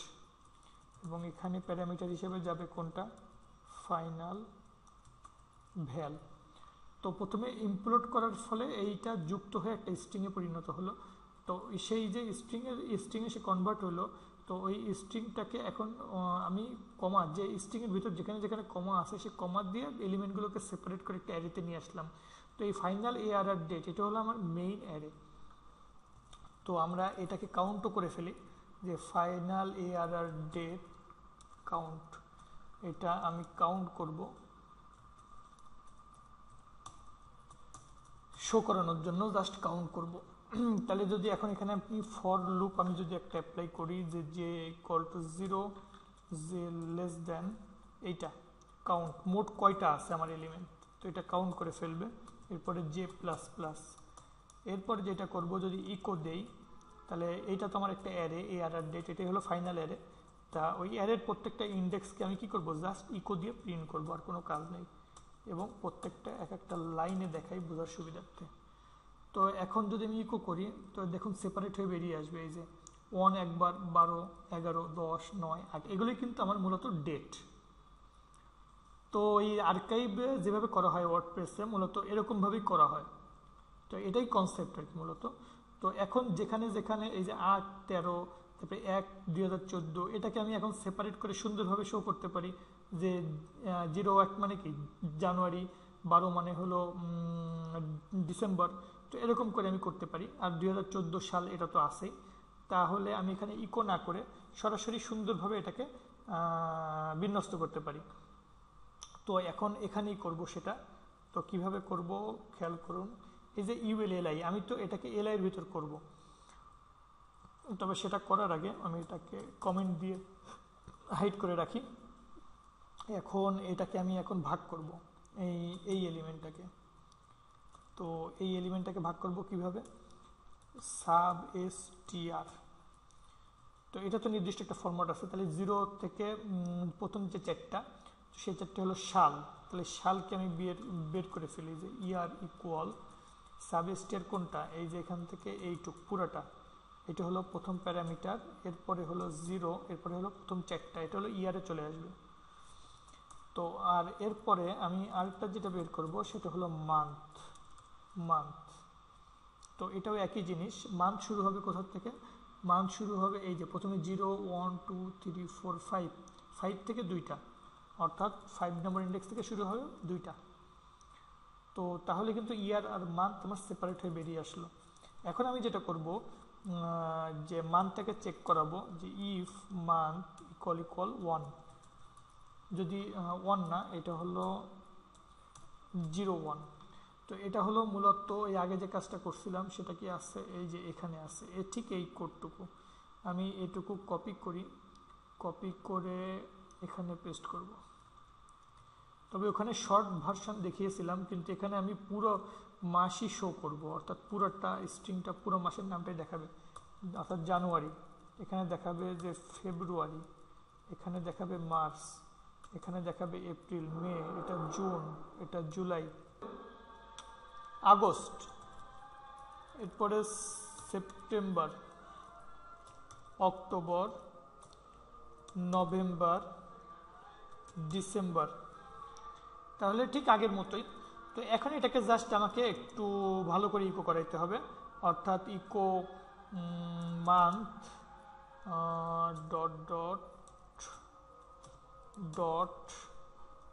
[SPEAKER 1] এবং এখানে প্যারামিটার হিসেবে যাবে কোনটা, ফাইনাল ভ্যাল। তো প্রথমে ইমপ্লোড করার ফলে এইটা যুক্ত হয়ে একটা স্ট্রিংয়ে পরিণত হলো। তো সেই যে স্ট্রিংয়ে সে কনভার্ট হলো, তো ওই স্ট্রিংটাকে এখন আমি কমা, যে স্ট্রিংয়ের ভিতর যেখানে যেখানে কমা আছে সে কমা দিয়ে এলিমেন্টগুলোকে সেপারেট করে একটা অ্যারেতে নিয়ে আসলাম। তো এই ফাইনাল ARR ডেট এটা হলো আমার মেইন অ্যারে। তো আমরা এটাকে কাউন্টও করে ফেলি যে ফাইনাল ARR ডেট কাউন্ট, এটা আমি কাউন্ট করব শো করানোর জন্য, জাস্ট কাউন্ট করব। তাহলে যদি এখন এখানে আপনি ফর লুপ আমি যদি একটা অ্যাপ্লাই করি যে J equal to 0, J less than এইটা কাউন্ট, মোট কয়টা আছে আমার এলিমেন্ট, তো এটা কাউন্ট করে ফেলবে। এরপরে জে প্লাস প্লাস, এরপর যেটা করব যদি ইকো দেই, তাহলে এইটা তো আমার একটা অ্যারে ARR ডেট, এটাই হলো ফাইনাল অ্যারে। তা ওই অ্যারের প্রত্যেকটা ইন্ডেক্সকে আমি কি করব, জাস্ট ইকো দিয়ে প্রিন্ট করব, আর কোনো কাজ নেই, এবং প্রত্যেকটা এক একটা লাইনে দেখাই বোঝার সুবিধার্থে। তো এখন যদি আমি ইকো করি তো দেখুন সেপারেট হয়ে বেরিয়ে আসবে এই যে 1 একবার, 12, 11, 10, 9, 8, এগুলোই কিন্তু আমার মূলত ডেট। তো এই আর্কাইভে যেভাবে করা হয় ওয়ার্ডপ্রেসে মূলত এরকমভাবেই করা হয়। তো এটাই কনসেপ্ট আর কি মূলত। তো এখন যেখানে যেখানে এই যে 8, 13, তারপরে 1, 2014 এটাকে আমি এখন সেপারেট করে সুন্দরভাবে শো করতে পারি যে 01 মানে কি জানুয়ারি, 12 মানে হলো ডিসেম্বর। তো এরকম করে আমি করতে পারি। আর 2014 সাল এটা তো আছেই। তাহলে আমি এখানে ইকো না করে সরাসরি সুন্দরভাবে এটাকে বিন্যস্ত করতে পারি। তো এখন এখানেই করব সেটা। তো কিভাবে করব খেয়াল করুন, এই যে ULLI আমি তো এটাকে LI এর ভিতর করব, তবে সেটা করার আগে আমি এটাকে কমেন্ট দিয়ে হাইড করে রাখি। এখন এটাকে আমি এখন ভাগ করব এই এলিমেন্টটাকে। তো এই এলিমেন্টটাকে ভাগ করব কিভাবে, সাব str। তো এটা তো নির্দিষ্ট একটা ফরম্যাট আছে, তাহলে 0 থেকে প্রথম যে চারটা সেই চারটে হলো সাল, তাহলে সালকে আমি বের করে ফেলি যে ইয়ার ইকুয়াল সাব str কোনটা, এই যে এখান থেকে এইটুক পুরাটা, এটা হলো প্রথম প্যারামিটার, এরপরে হলো 0, এরপরে হলো প্রথম চারটা, এটা হলো ইয়ারে চলে আসবে। তো আর এরপরে আমি আরেকটা যেটা বের করব সেটা হলো মান্থ। তো এটাও একই জিনিস, মান্থ শুরু হবে কোথা থেকে, মান্থ শুরু হবে এই যে প্রথমে 0 1 2 3 4 5 5 থেকে 2টা, অর্থাৎ 5 নম্বর ইন্ডেক্স থেকে শুরু হবে 2টা। তো তাহলে কিন্তু ইয়ার আর মান্থ আমার সেপারেট হয়ে বেরিয়ে আসলো। এখন আমি যেটা করব, যে মান্থটাকে চেক করাবো যে ইফ মান্থ ইকুয়াল 1, যদি 1 না, এটা হলো 0 1। তো এটা হলো মূলত এই আগে যে কাজটা করছিলাম সেটা কি আছে, এই যে এখানে আছে, ঠিক এই কোডটুকু আমি এটুকু কপি করি, কপি করে এখানে পেস্ট করব। তবে ওখানে শর্ট ভার্সন দেখিয়েছিলাম, কিন্তু এখানে আমি পুরো মাসই শো করব, অর্থাৎ পুরোটা স্ট্রিংটা পুরো মাসের নামটাই দেখাবে, অর্থাৎ জানুয়ারি, এখানে দেখাবে যে ফেব্রুয়ারি, এখানে দেখাবে মার্চ, এখানে দেখাবে এপ্রিল, মে, এটা জুন, এটা জুলাই, আগস্ট, এরপরে সেপ্টেম্বর, অক্টোবর, নভেম্বর, ডিসেম্বর। তাহলে ঠিক আগের মতোই। তো এখন এটাকে জাস্ট আমাকে একটু ভালো করে ইকো করাইতে হবে, অর্থাৎ ইকো মান্থ ডট ডট ডট,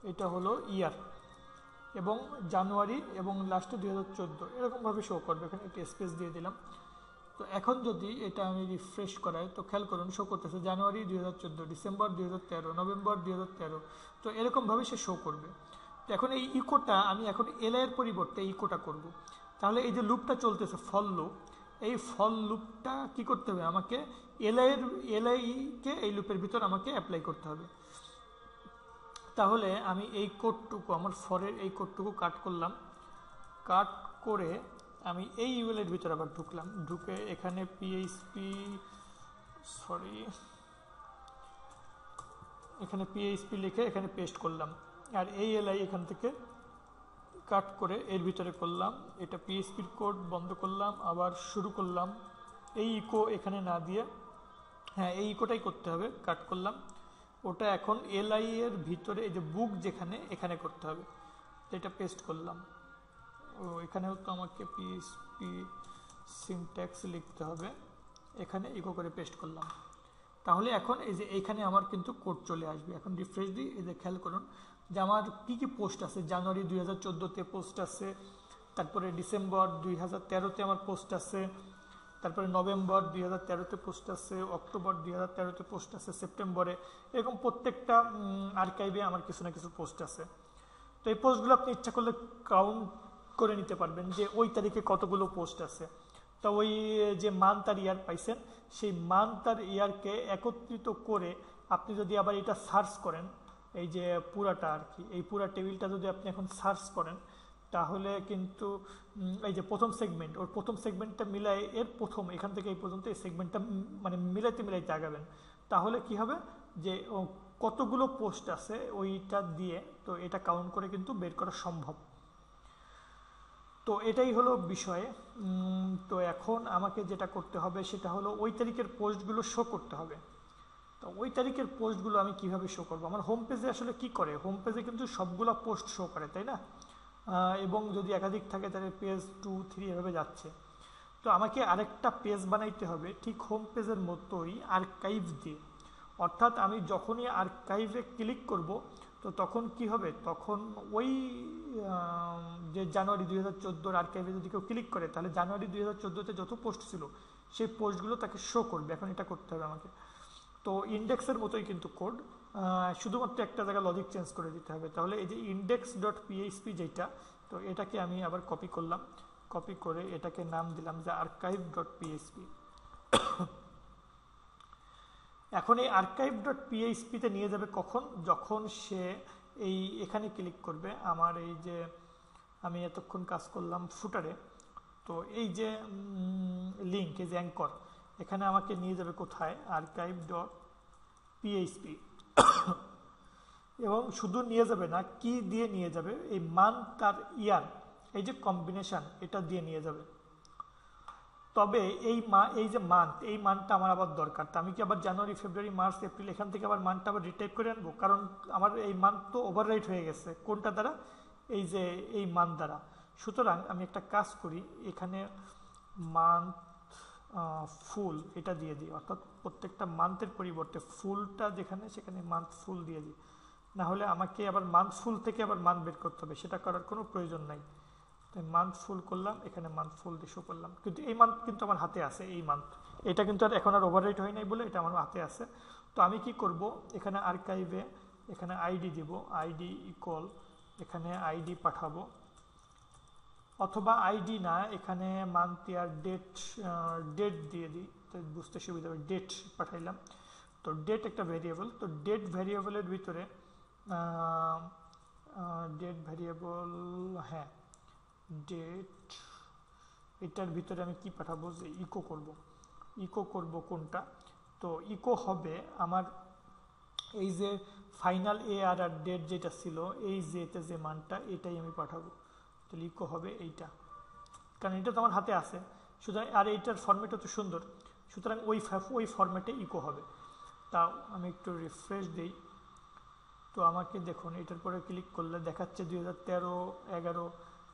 [SPEAKER 1] এটা হলো ইয়ার, এবং জানুয়ারি এবং লাস্টে 2014 এরকমভাবে শো করবে। এখানে একটা স্পেস দিয়ে দিলাম। তো এখন যদি এটা আমি রিফ্রেশ করাই, তো খেয়াল করুন শো করতেছে জানুয়ারি 2014, ডিসেম্বর 2013, নভেম্বর 2013। তো এরকমভাবে সে শো করবে। তো এখন এই ইকোটা আমি এখন এলআই এর পরিবর্তে ইকোটা করব। তাহলে এই যে লুপটা চলতেছে ফল লুপ, এই ফল লুপটা কি করতে হবে, আমাকে এলআইকে এই লুপের ভিতর আমাকে অ্যাপ্লাই করতে হবে। তাহলে আমি এই কোডটুকু, আমার ফরের এই কোডটুকু কাট করলাম, কাট করে আমি এই ইউএলের ভিতরে আবার ঢুকলাম, ঢুকে এখানে এখানে পিএইচপি লিখে এখানে পেস্ট করলাম, আর এই এলআই এখান থেকে কাট করে এর ভিতরে করলাম, এটা পিএইচপির কোড বন্ধ করলাম, আবার শুরু করলাম, এই ইকো এখানে না দিয়ে, হ্যাঁ এই ইকোটাই করতে হবে, কাট করলাম, ওটা এখন এলআই এর ভিতরে এই যে বুক যেখানে এখানে করতে হবে। তো এটা পেস্ট করলাম, ও এখানেও তো আমাকে পিএইচপি সিনট্যাক্স লিখতে হবে, এখানে ইকো করে পেস্ট করলাম। তাহলে এখন এই যে এইখানে আমার কিন্তু কোড চলে আসবে। এখন রিফ্রেশ দিই, এই যে খেয়াল করুন যে আমার কি কি পোস্ট আছে, জানুয়ারি 2014-তে পোস্ট আছে, তারপরে ডিসেম্বর 2013-তে আমার পোস্ট আছে, তারপরে নভেম্বর 2013-তে পোস্ট আছে, অক্টোবর 2013-তে পোস্ট আছে, সেপ্টেম্বরে, এরকম প্রত্যেকটা আর্কাইভে আমার কিছু না কিছু পোস্ট আছে। তো এই পোস্টগুলো আপনি ইচ্ছা করলে কাউন্ট করে নিতে পারবেন যে ওই তারিখে কতগুলো পোস্ট আছে। তো ওই যে মান্থ আর ইয়ার পাইছেন, সেই মান্থ আর ইয়ারকে একত্রিত করে আপনি যদি আবার এটা সার্চ করেন, এই যে পুরাটা আর কি, এই পুরা টেবিলটা যদি আপনি এখন সার্চ করেন, তাহলে কিন্তু এই যে প্রথম সেগমেন্ট, ওর প্রথম সেগমেন্টটা মিলাই, এর প্রথম এখান থেকে এই পর্যন্ত এই সেগমেন্টটা মানে মিলাইতে আগাবেন, তাহলে কি হবে যে কতগুলো পোস্ট আছে ওইটা দিয়ে, তো এটা কাউন্ট করে কিন্তু বের করা সম্ভব। তো এটাই হলো বিষয়। তো এখন আমাকে যেটা করতে হবে সেটা হলো ওই তারিখের পোস্টগুলো শো করতে হবে। তো ওই তারিখের পোস্টগুলো আমি কিভাবে শো করবো, আমার হোম পেজে আসলে কি করে, হোম পেজে কিন্তু সবগুলো পোস্ট শো করে, তাই না, এবং যদি একাধিক থাকে তাহলে পেজ 2 3 এভাবে যাচ্ছে। তো আমাকে আরেকটা পেজ বানাইতে হবে ঠিক হোম পেজের মতোই আর্কাইভ দিয়ে, অর্থাৎ আমি যখনই আর্কাইভে ক্লিক করব, তো তখন কি হবে, তখন ওই যে জানুয়ারি 2014-র আর্কাইভে যদি কেউ ক্লিক করে, তাহলে জানুয়ারি 2014-তে যত পোস্ট ছিল সেই পোস্টগুলো তাকে শো করবে। এখন এটা করতে হবে আমাকে। তো ইন্ডেক্সের মতোই কিন্তু কোড, শুধুমাত্র একটা জায়গায় লজিক চেঞ্জ করে দিতে হবে। তাহলে এই যে ইন্ডেক্স ডট পিএইচপি যেটা, তো এটাকে আমি আবার কপি করলাম, কপি করে এটাকে নাম দিলাম যে আর্কাইভ ডট পিএইচপি। এখন এই আর্কাইভ ডট পিএইচপিতে নিয়ে যাবে কখন, যখন সে এই এখানে ক্লিক করবে, আমার এই যে আমি এতক্ষণ কাজ করলাম ফুটারে, তো এই যে লিঙ্ক, এই যে অ্যাঙ্কর, এখানে আমাকে নিয়ে যাবে কোথায়, আর্কাইভ ডট পিএইচপি। এবং শুধু নিয়ে যাবে না, কি দিয়ে নিয়ে যাবে, এই মান্থ আর ইয়ার এই যে কম্বিনেশন, এটা দিয়ে নিয়ে যাবে। তবে এই যে মান্থ, এই মান্থটা আমার আবার দরকার। তো আমি কি আবার জানুয়ারি ফেব্রুয়ারি মার্চ এপ্রিল এখান থেকে আবার মান্থটা আবার রিটাইপ করে আনবো, কারণ আমার এই মান্থ তো ওভাররাইট হয়ে গেছে কোনটা দ্বারা, এই যে এই মান্থ দ্বারা। সুতরাং আমি একটা কাজ করি, এখানে মান্থ ফুল এটা দিয়ে দিই, অর্থাৎ প্রত্যেকটা মান্থের পরিবর্তে ফুলটা যেখানে সেখানে মান্থ ফুল দিয়ে দিই, না হলে আমাকে আবার মান্থ ফুল থেকে আবার মান্থ বের করতে হবে, সেটা করার কোনো প্রয়োজন নাই। তাই মান্থ ফুল করলাম, এখানে মান্থ ফুল দিয়ে শো করলাম, কিন্তু এই মান্থ কিন্তু আমার হাতে আছে, এই মান্থ এটা কিন্তু আর এখন আর ওভাররাইট হয় নাই বলে এটা আমার হাতে আছে। তো আমি কি করব, এখানে আর্কাইভে এখানে আইডি দিব, আইডি ইকুয়াল এখানে আইডি পাঠাবো, অথবা আইডি না এখানে মান্থ ইয়ার ডেট ডেট দিয়ে দিই, তো বুঝতে সুবিধা হবে, ডেট পাঠাইলাম। তো ডেট একটা ভেরিয়েবল, তো ডেট ভেরিয়েবলের ভিতরে ডেট ভেরিয়েবল, হ্যাঁ ডেট, এটার ভিতরে আমি কি পাঠাবো, যে ইকো করব, ইকো করব কোনটা, তো ইকো হবে আমার এই যে ফাইনাল এ আর আর ডেট যেটা ছিল এই যেতে যে মানটা এটাই আমি পাঠাবো, তাহলে ইকো হবে এইটা, কারণ এটা তো আমার হাতে আছে, সুতরাং আর এইটার ফরম্যাটও তো সুন্দর, সুতরাং ওই ফরম্যাটে ইকো হবে। তাও আমি একটু রিফ্রেশ দিই, তো আমাকে দেখুন এটার পরে ক্লিক করলে দেখাচ্ছে 2013, 11,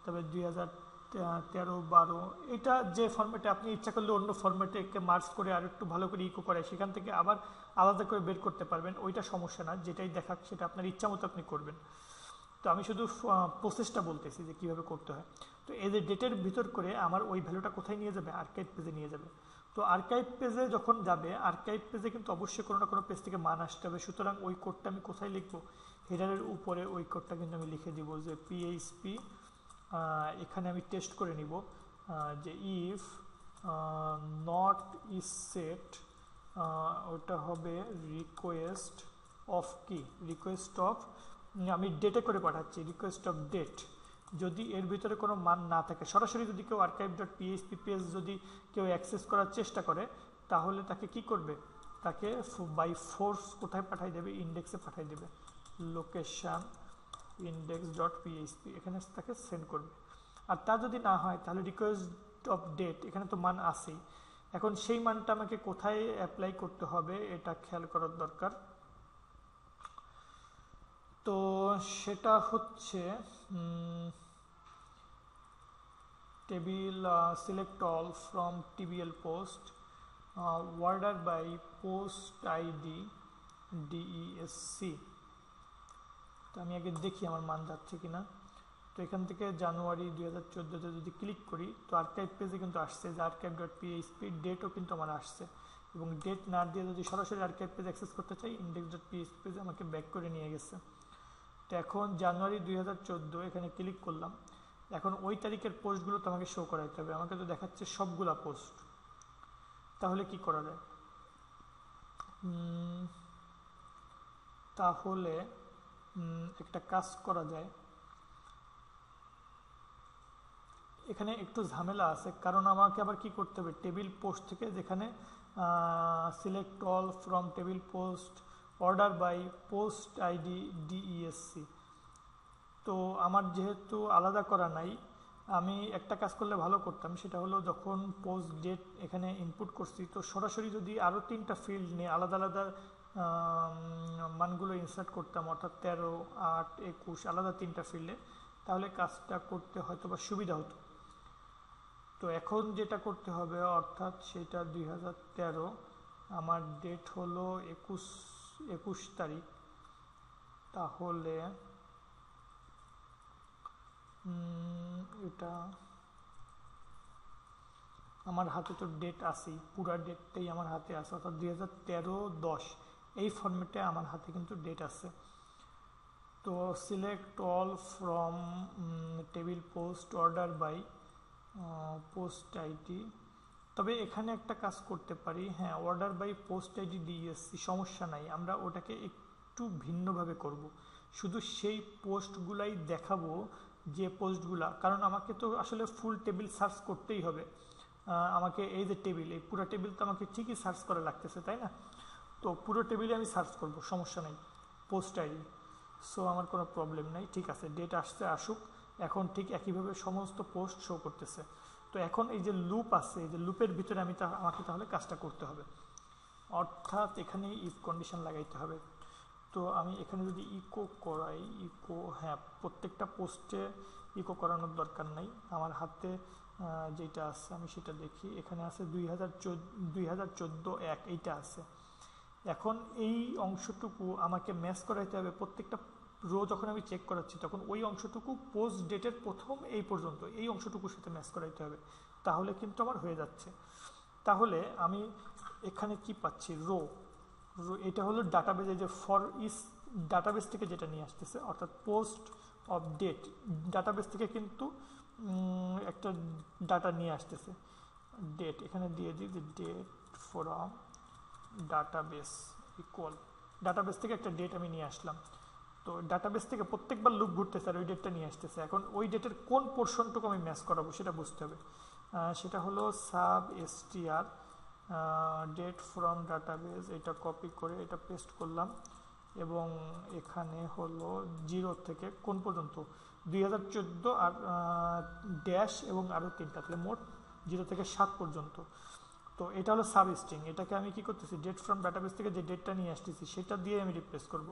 [SPEAKER 1] তবে 2013, 12, এটা যে ফরম্যাটে আপনি ইচ্ছা করলে অন্য ফরম্যাটে একে মার্জ করে আর একটু ভালো করে ইকো করে সেখান থেকে আবার আলাদা করে বের করতে পারবেন, ওইটা সমস্যা না, যেটাই দেখাক সেটা আপনার ইচ্ছা মতো আপনি করবেন। তো আমি শুধু প্রসেসটা বলতেছি যে কীভাবে করতে হয়। তো এই যে ডেটের ভিতর করে আমার ওই ভ্যালুটা কোথায় নিয়ে যাবে, আর্কাইভ পেজে নিয়ে যাবে। তো আর্কাইভ পেজে যখন যাবে, আর্কাইভ পেজে কিন্তু অবশ্যই কোনো না কোনো পেজ থেকে মান আসতে হবে, সুতরাং ওই কোডটা আমি কোথায় লিখবো, হেডারের উপরে ওই কোডটা কিন্তু আমি লিখে দিব যে পিএইচপি, এখানে আমি টেস্ট করে নিব যে ইফ নট ইজ সেট, ওটা হবে রিকোয়েস্ট অফ কি, রিকোয়েস্ট অফ, আমি ডেটে করে পাঠাচ্ছি, রিকোয়েস্ট অফ ডেট, যদি এর ভিতরে কোনো মান না থাকে, সরাসরি যদি কেউ আর্কাইভ ডট পিএইচপি পেজ যদি কেউ অ্যাক্সেস করার চেষ্টা করে তাহলে তাকে কি করবে, তাকে বাই ফোর্স কোথায় পাঠাই দেবে, ইন্ডেক্সে পাঠাই দেবে, লোকেশান ইন্ডেক্স ডট পিএইচপি, এখানে তাকে সেন্ড করবে। আর তা যদি না হয় তাহলে রিকোয়েস্ট অফ ডেট, এখানে তো মান আসেই, এখন সেই মানটা আমাকে কোথায় অ্যাপ্লাই করতে হবে এটা খেয়াল করার দরকার। তো সেটা হচ্ছে table select all from TBL post, order by post ID DESC. তো আমি আগে দেখি আমার মান যাচ্ছে কিনা। তো এখান থেকে জানুয়ারি 2014-তে যদি ক্লিক করি তো আর্কাইভ পেজে কিন্তু আসছে যে আর্কাইভ ডট পিএইচপি, ডেটও কিন্তু আমার আসছে, এবং ডেট না দিয়ে যদি সরাসরি আর্কাইভ পেজ অ্যাক্সেস করতে চাই ইন্ডেক্স ডট পিএইচপি পেজে আমাকে ব্যাক করে নিয়ে গেছে। তো এখন জানুয়ারি 2014 এখানে ক্লিক করলাম, এখন ওই তারিখের পোস্টগুলো তো আমাকে শো করাইতে হবে, আমাকে তো দেখাচ্ছে সবগুলা পোস্ট, তাহলে কি করা যায়, তাহলে একটা কাজ করা যায়, এখানে একটু ঝামেলা আছে, কারণ আমাকে আবার কি করতে হবে, টেবিল পোস্ট থেকে যেখানে select all from table post order by post ID DESC, তো আমার যেহেতু আলাদা করা নাই, আমি একটা কাজ করলে ভালো করতাম, সেটা হলো যখন পোস্ট ডেট এখানে ইনপুট করছি তো সরাসরি যদি আরও 3টা ফিল্ড নিয়ে আলাদা আলাদা মানগুলো ইনসার্ট করতাম, অর্থাৎ 13, 8, 21 আলাদা 3টা ফিল্ডে, তাহলে কাজটা করতে হয়তো বা সুবিধা হতো। তো এখন যেটা করতে হবে, অর্থাৎ সেটা 2013, আমার ডেট হলো 21 তারিখ, তাহলে এটা আমার হাতে তো ডেট আছেই, পুরা ডেটটাই আমার হাতে আছে, অর্থাৎ 2013-10 এই ফরম্যাটে আমার হাতে কিন্তু ডেট আছে। তো select all from table post order by post ID, তবে এখানে একটা কাজ করতে পারি, হ্যাঁ order by post ID DSC সমস্যা নাই, আমরা ওটাকে একটু ভিন্নভাবে করব, শুধু সেই পোস্টগুলাই দেখাবো যে পোস্টগুলা, কারণ আমাকে তো আসলে ফুল টেবিল সার্চ করতেই হবে, আমাকে এই যে টেবিল, এই পুরো টেবিল তো আমাকে ঠিকই সার্চ করা লাগতেছে তাই না, তো পুরো টেবিলে আমি সার্চ করব, সমস্যা নেই পোস্ট আইডি, সো আমার কোনো প্রবলেম নেই, ঠিক আছে ডেট আসতে আসুক, এখন ঠিক একইভাবে সমস্ত পোস্ট শো করতেছে। তো এখন এই যে লুপ আছে, এই যে লুপের ভিতরে আমাকে তাহলে কাজটা করতে হবে, অর্থাৎ এখানে ইফ কন্ডিশন লাগাইতে হবে। তো আমি এখানে যদি ইকো করাই, ইকো, হ্যাঁ প্রত্যেকটা পোস্টে ইকো করানোর দরকার নাই, আমার হাতে যেটা আছে আমি সেটা দেখি, এখানে আছে 2014 1 এইটা আছে। এখন এই অংশটুকু আমাকে ম্যাচ করাইতে হবে, প্রত্যেকটা রো যখন আমি চেক করাচ্ছি তখন ওই অংশটুকু পোস্ট ডেটের প্রথম এই পর্যন্ত এই অংশটুকুর সাথে ম্যাচ করাইতে হবে, তাহলে কিন্তু আমার হয়ে যাচ্ছে। তাহলে আমি এখানে কি পাচ্ছি, রো এটা হলো ডাটাবেজে যে ফর ইস ডাটাবেস থেকে যেটা নিয়ে আসতেছে, অর্থাৎ পোস্ট অফ ডেট ডাটাবেস থেকে কিন্তু একটা ডাটা নিয়ে আসতেছে, ডেট এখানে দিয়ে দিই যে date from database equal database থেকে একটা ডেট আমি নিয়ে আসলাম। তো ডাটাবেস থেকে প্রত্যেকবার লুপ ঘুরতেছে আর ওই ডেটটা নিয়ে আসতেছে। এখন ওই ডেটের কোন পোর্শনটুকু আমি ম্যাচ করাবো সেটা বুঝতে হবে। সেটা হলো sub STR date from database, এটা কপি করে এটা পেস্ট করলাম এবং এখানে হলো 0 থেকে কোন পর্যন্ত 2014 আর ড্যাশ এবং আরও 3টা, তাহলে মোট 0 থেকে 7 পর্যন্ত। তো এটা হলো সাব স্ট্রিং, এটাকে আমি কি করতেছি ডেট ফ্রম ডাটাবেস থেকে যে ডেটটা নিয়ে আসতেছি সেটা দিয়ে আমি রিপ্লেস করব,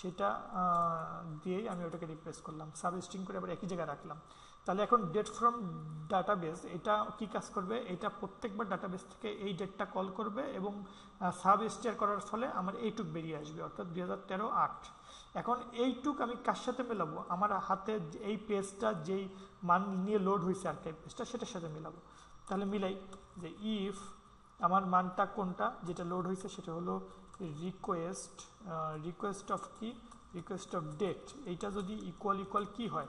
[SPEAKER 1] সেটা দিয়েই আমি ওটাকে রিপ্লেস করলাম, সাব স্ট্রিং করে আবার একই জায়গায় রাখলাম। তাহলে এখন ডেট ফ্রম ডাটাবেস এটা কি কাজ করবে, এটা প্রত্যেকবার ডাটাবেস থেকে এই ডেটটা কল করবে এবং সাব স্টিয়ার করার ফলে আমার এইটুক বেরিয়ে আসবে, অর্থাৎ 2013 8। এখন এইটুক আমি কার সাথে মেলাবো, আমার হাতে এই পেজটা যেই মান নিয়ে লোড হয়েছে আর্কাইভ পেজটা সেটার সাথে মেলাবো। তাহলে মিলাই যে ইফ আমার মানটা কোনটা যেটা লোড হয়েছে সেটা হলো রিকোয়েস্ট অফ কি, রিকোয়েস্ট অফ ডেট, এইটা যদি ইকুয়াল কি হয়,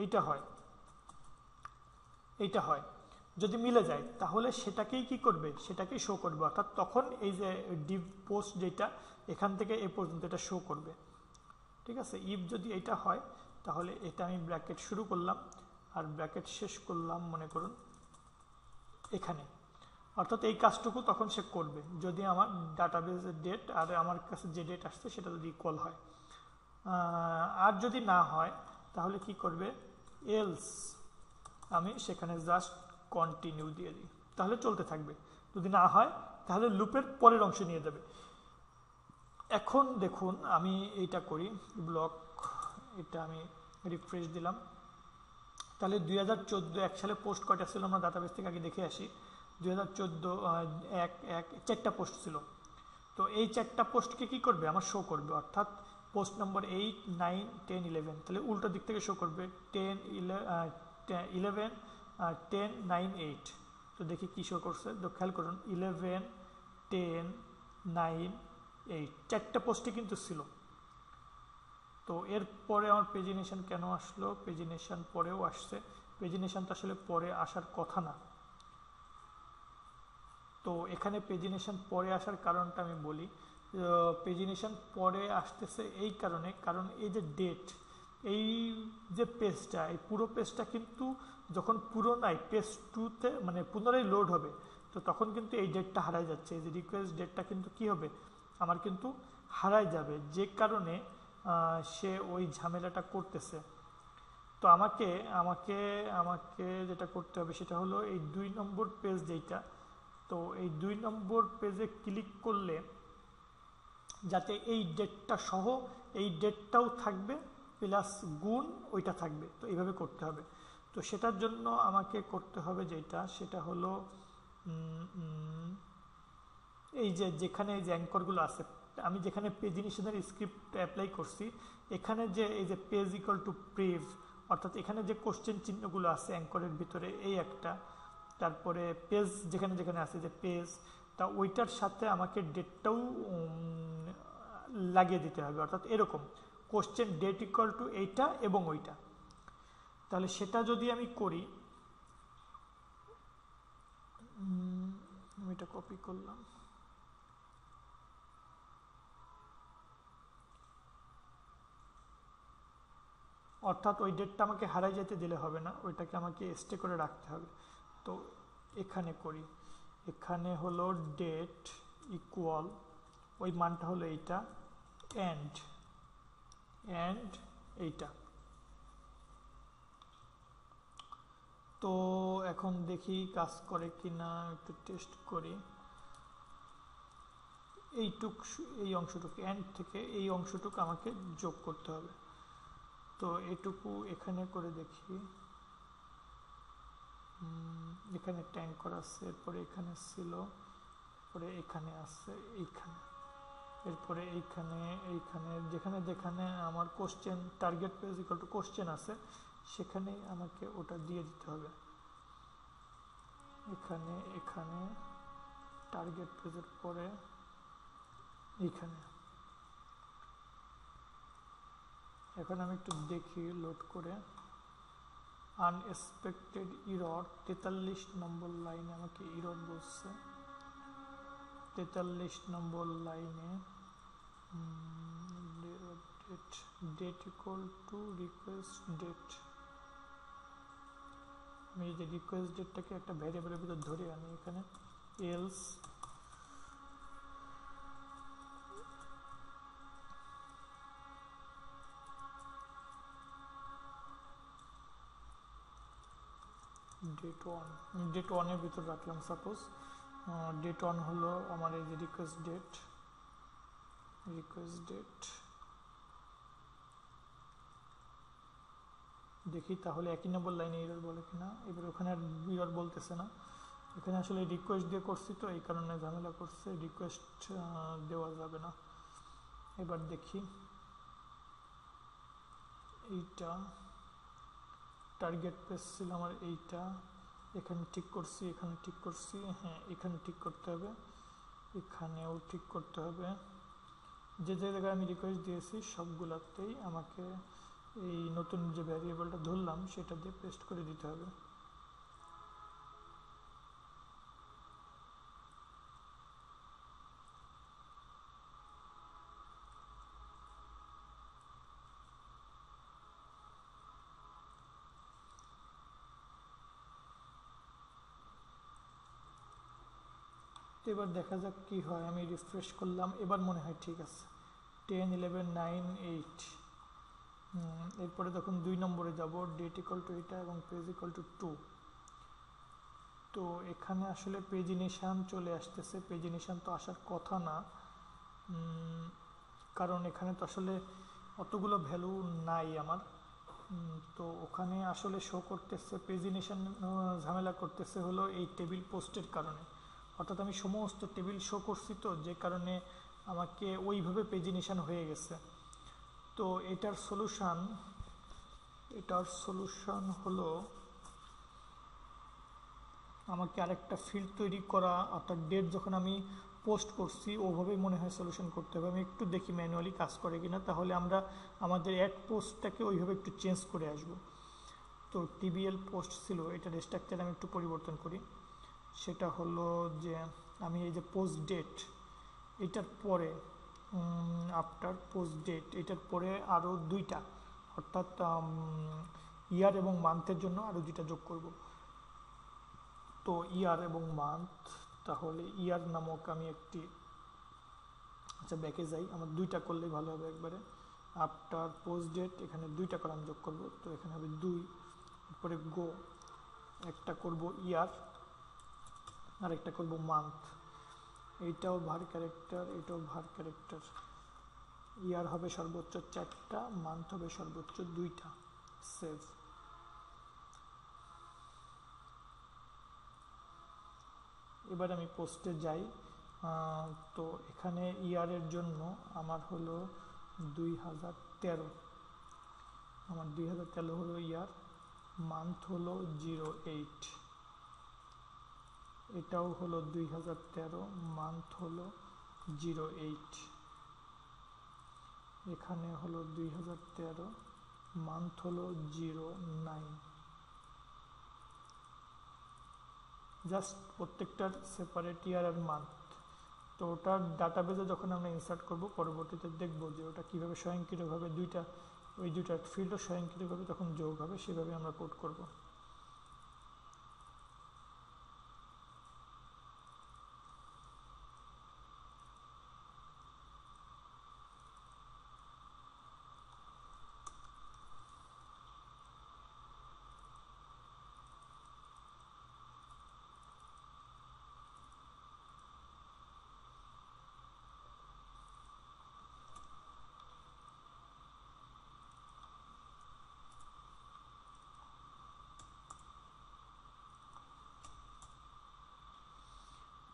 [SPEAKER 1] এইটা হয়, এইটা হয়, যদি মিলে যায় তাহলে সেটাকেই কি করবে, সেটাকেই শো করবে, অর্থাৎ তখন এই যে ডিভ পোস্ট যেটা এখান থেকে এ পর্যন্ত এটা শো করবে। ঠিক আছে, ইফ যদি এটা হয় তাহলে এটা আমি ব্র্যাকেট শুরু করলাম আর ব্র্যাকেট শেষ করলাম মনে করুন এখানে, অর্থাৎ এই কাজটুকু তখন সে করবে যদি আমার ডাটাবেসের ডেট আর আমার কাছে যে ডেট আসছে সেটা যদি ইকুয়াল হয়। আর যদি না হয় তাহলে কি করবে, এলস আমি সেখানে জাস্ট কন্টিনিউ দিয়ে দিই, তাহলে চলতে থাকবে। যদি না হয় তাহলে লুপের পরের অংশে নিয়ে যাবে। এখন দেখুন আমি এইটা করি ব্লক, এটা আমি রিফ্রেশ দিলাম, তাহলে 2014 1 সালে পোস্ট কয়টা ছিল আমরা ডাটাবেস থেকে আগে দেখে আসি। 2014 4টা পোস্ট ছিল। তো এই 4টা পোস্টকে কি করবে, আমার শো করবে, অর্থাৎ পোস্ট নম্বর 8 9 10 11, তাহলে উল্টো দিক থেকে শো করবে 10 11 10 9 8। তো দেখি কি শো করছে, তো খেয়াল করুন 11 10 9 8 4টা পোস্টই কিন্তু ছিল। তো এরপরে আমার পেজিনেশন কেন আসলো, পেজিনেশন পরেও আসছে, পেজিনেশন তো আসলে পরে আসার কথা না। তো এখানে পেজিনেশন পরে আসার কারণটা আমি বলি, পেজিনেশন পরে আসতেছে এই কারণে, কারণ এই যে ডেট, এই যে পেজটা, এই পুরো পেজটা কিন্তু যখন পুরোনায় পেজ 2তে মানে পুনরায় লোড হবে তো তখন কিন্তু এই ডেটটা হারাই যাচ্ছে, এই যে রিকোয়েস্ট ডেটটা কিন্তু কি হবে আমার কিন্তু হারাই যাবে, যে কারণে সে ওই ঝামেলাটা করতেছে। তো আমাকে আমাকে আমাকে যেটা করতে হবে সেটা হলো এই 2 নম্বর পেজ যেটা, তো এই 2 নম্বর পেজে ক্লিক করলে যাতে এই ডেটটা সহ এই ডেটটাও থাকবে প্লাস গুণ ওইটা থাকবে, তো এইভাবে করতে হবে। তো সেটার জন্য আমাকে করতে হবে যেটা, সেটা হলো এই যে যেখানে যে অ্যাঙ্করগুলো আছে, আমি যেখানে পেজিনেশনের স্ক্রিপ্ট অ্যাপ্লাই করছি এখানে যে এই যে পেজ ইকুয়াল টু প্রিভ, অর্থাৎ এখানে যে কোশ্চেন চিহ্নগুলো আছে অ্যাঙ্করের ভিতরে এই একটা, তারপরে পেজ যেখানে যেখানে আছে যে পেজ, তা ওইটার সাথে আমাকে ডেটটাও লাগিয়ে দিতে হবে, অর্থাৎ এরকম কোশ্চেন ডেট ইকুয়াল টু এইটা এবং ওইটা। তাহলে সেটা যদি আমি করি, আমি এটা কপি করলাম, অর্থাৎ ওই ডেটটা আমাকে হারাই যেতে দিলে হবে না, ওইটাকে আমাকে স্টে করে রাখতে হবে। তো এখানে করি, এখানে হলো ডেট ইকুয়াল ওই মানটা হলো এইটা এন্ড এইটা। তো এখন দেখি কাজ করে কিনা, একটু টেস্ট করি। এই অংশটুকু এন্ড থেকে এই অংশটুকু আমাকে যোগ করতে হবে, তো এটুকু এখানে করে দেখি। এখানে একটা অ্যাঙ্কর আছে, এরপরে এখানে ছিল, এরপরে এখানে আছে, এইখানে, এরপরে এইখানে, এইখানে, যেখানে যেখানে আমার question target page equal two question আছে সেখানেই আমাকে ওটা দিয়ে দিতে হবে। এখানে, এখানে, টার্গেট পেজের পরে এইখানে। এখন আমি একটু দেখি লোড করে। আনএক্সপেক্টেড ইরর, 43 নম্বর লাইনে আমাকে ইরর বলছে। 43 নম্বর লাইনে date equal to request date. আমি এই যে রিকোয়েস্ট ডেটটাকে একটা ভ্যারিয়েবলের ভিতর ধরে আনি এখানে, এলস ডেট ওয়ান, ডেট ওয়ানের ভিতর রাখলাম সাপোজ। ডেট ওয়ান হলো আমার এই যে রিকোয়েস্ট ডেট, দেখি তাহলে একই নম্বর লাইনে এরর বলে কিনা। এবার ওখানে আর এরর বলতেছে না, এখানে আসলে রিকোয়েস্ট দিয়ে করছি তো এই কারণে ঝামেলা করছে, রিকোয়েস্ট দেওয়া যাবে না। এবার দেখি এইটা টার্গেট পেজ ছিল আমার এইটা, এখানে ঠিক করছি, এখানে ঠিক করছি, হ্যাঁ এখানে ঠিক করতে হবে, এখানেও ঠিক করতে হবে। যে যে জায়গায় আমি রিকোয়েস্ট দিয়েছি সবগুলোতেই আমাকে এই নতুন যে ভ্যারিয়েবলটা ধরলাম সেটা দিয়ে পেস্ট করে দিতে হবে। এবার দেখা যাক কি হয়। আমি রিফ্রেশ করলাম, এবার মনে হয় ঠিক আছে। 10, 11, 9, 8। এরপরে তখন 2 নম্বরে যাব, ডেট ইকুয়াল টু এটা এবং পেজ ইকুয়াল টু 2। তো এখানে আসলে পেজিনেশান চলে আসতেছে, পেজিনেশান তো আসার কথা না, কারণ এখানে তো আসলে অতগুলো ভ্যালু নাই আমার। তো ওখানে আসলে শো করতেছে পেজিনেশান, ঝামেলা করতেছে হলো এই টেবিল পোস্টের কারণে। অর্থাৎ আমি সমস্ত টেবিল শো করছি তো, যে কারণে আমাকে ওইভাবে পেজিনেশান হয়ে গেছে। তো এটার সলিউশন হলো আমাকে আরেকটা ফিল্ড তৈরি করা, অর্থাৎ ডেট যখন আমি পোস্ট করছি ওভাবেই মনে হয় সলিউশন করতে হবে। আমি একটু দেখি ম্যানুয়ালি কাজ করে কিনা, তাহলে আমরা আমাদের অ্যাড পোস্টটাকে ওইভাবে একটু চেঞ্জ করে আসব। তো টিবিএল পোস্ট ছিল, এটার স্ট্রাকচার আমি একটু পরিবর্তন করি। সেটা হলো যে আমি এই যে পোস্ট ডেট, এটার পরে আফটার পোস্ট ডেট, এটার পরে আরও 2টা, অর্থাৎ ইয়ার এবং মান্থের জন্য আরও 2টা যোগ করব। তো ইয়ার এবং মান্থ, তাহলে ইয়ার নামক আমি একটি, আচ্ছা ব্যাকে যাই, আমার 2টা করলেই ভালো হবে একবারে। আফটার পোস্ট ডেট, এখানে 2টা কলাম যোগ করব, তো এখানে হবে 2। এরপরে গো, একটা করব ইয়ার আর একটা করব মান্থ। এইটাও ভার ক্যারেক্টার, এটাও ভার ক্যারেক্টার। ইয়ার হবে সর্বোচ্চ 4টা, মান্থ হবে সর্বোচ্চ 2টা। সেভ। এবার আমি পোস্টে যাই। তো এখানে ইয়ারের জন্য আমার হলো 2013, আমার 2013 হলো ইয়ার। মান্থ হলো 08, এটাও হলো 2013, মান্থ হলো 08। এখানে হলো 2013, মান্থ হলো 09। জাস্ট প্রত্যেকটার সেপারেট ইয়ার আর মান্থ। তো ওটার ডাটাবেজে যখন আমরা ইনসার্ট করব পরবর্তীতে দেখব যে ওটা কীভাবে স্বয়ংক্রিয়ভাবে ওই দুইটার ফিল্ডও স্বয়ংক্রিয়ভাবে তখন যোগ হবে, সেভাবে আমরা কোড করব।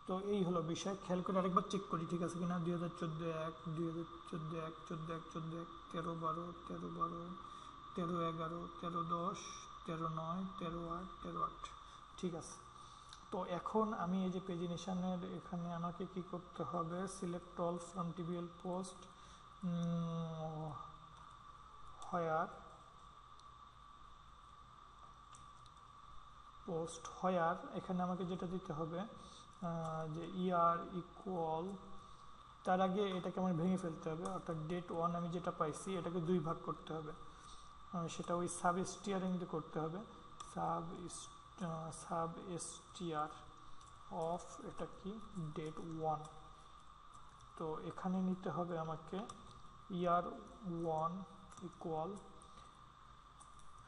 [SPEAKER 1] তো এই হলো বিষয়, খেয়াল করে আরেকবার চেক করি ঠিক আছে কিনা। 2014 1, 2014 1, 14 1, 14 1, 13 12, 13 12, 13 11, 13 10, 13 9, 13 8, 13 8, ঠিক আছে। তো এখন আমি এই যে পেজিনেশনের এখানে আমাকে কি করতে হবে, select all from TBL post where এখানে আমাকে যেটা দিতে হবে যে ইয়ার ইকুয়াল, তার আগে এটাকে আমার ভেঙে ফেলতে হবে, অর্থাৎ ডেট 1 আমি যেটা পাইছি এটাকে 2 ভাগ করতে হবে, সেটা ওই সাব স্টিয়ারিং দিয়ে করতে হবে। সাব স্টিয়ার অফ এটা কি ডেট 1, তো এখানে নিতে হবে আমাকে ইয়ার 1 ইকুয়াল,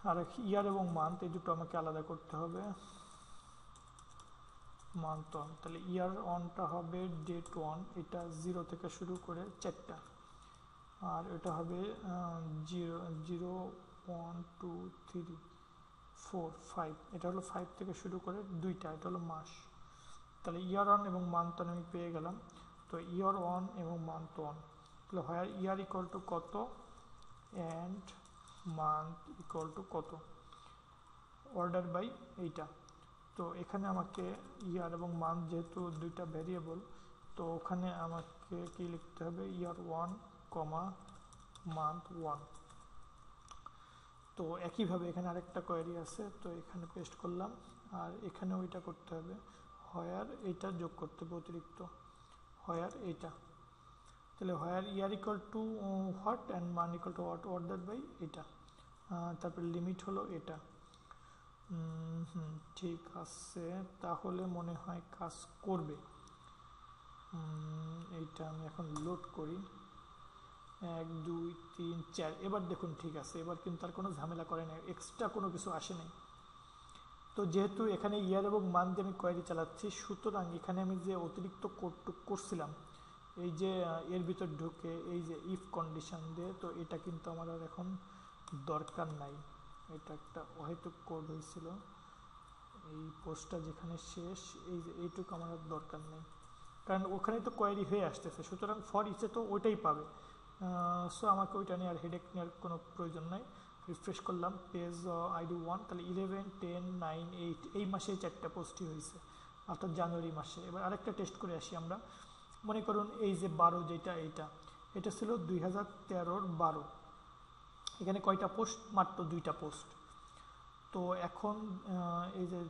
[SPEAKER 1] আর ইয়ার এবং মান্থ এই দুটো আমাকে আলাদা করতে হবে, মান্থ অন, তাহলে ইয়ার অনটা হবে ডেট 1, এটা 0 থেকে শুরু করে 4টা, আর এটা হবে 0 0 1 2 3 4 5, এটা হলো 5 থেকে শুরু করে 2টা, এটা হলো মাস। তাহলে ইয়ার অন এবং মান্থ অন আমি পেয়ে গেলাম। তো ইয়ার অন এবং মান্থ অন, তাহলে হয় ইয়ার ইকুয়াল টু কত অ্যান্ড মান্থ ইকুয়াল টু কত, অর্ডার বাই এইটা। তো এখানে আমাকে ইয়ার এবং মান্থ যেহেতু দুইটা ভ্যারিয়েবল, তো ওখানে আমাকে কি লিখতে হবে, ইয়ার 1 কমা মান্থ 1। তো একইভাবে এখানে আরেকটা কোয়েরি আছে, তো এখানে পেস্ট করলাম, আর এখানে ওইটা করতে হবে, হোয়ার এইটা যোগ করতে হবে অতিরিক্ত, হোয়ার এইটা, তাহলে where year equal to what and মান equal to what, order by এটা, তারপরে লিমিট হলো এটা। ঠিক আছে, তাহলে মনে হয় কাজ করবে। এইটা আমি এখন লোড করি, 1 2 3 4, এবার দেখুন ঠিক আছে, এবার কিন্তু আর কোনো ঝামেলা করে নাই, এক্সট্রা কোনো কিছু আসে নাই। তো যেহেতু এখানে ইয়ার এবং মান্থ দিয়ে আমি কোয়েরি চালাচ্ছি, সুতরাং এখানে আমি যে অতিরিক্ত কোডটুক করছিলাম এই যে এর ভিতর ঢুকে এই যে ইফ কন্ডিশন দিয়ে, তো এটা কিন্তু আমার আর এখন দরকার নাই, এটা একটা অহেতুক কোড হয়েছিল, এই পোস্টটা যেখানে শেষ এই যে এইটুকু আমার আর দরকার নেই, কারণ ওখানে তো কোয়েরি হয়ে আসতেছে, সুতরাং ফর ইচে তো ওইটাই পাবে। সো আমাকে ওইটা নিয়ে আর হেডেক নেওয়ার কোনো প্রয়োজন নাই। রিফ্রেশ করলাম, পেজ আইডি 1, তাহলে 11 10 9 8 এই মাসে 4টা পোস্টই হয়েছে, অর্থাৎ জানুয়ারি মাসে। এবার আরেকটা টেস্ট করে আসি আমরা। মনে করুন এই যে 12 যেটা এটা ছিল 2013-র 12, এখানে কয়টা পোস্ট, মাত্র 2টা পোস্ট। তো এখন এই যে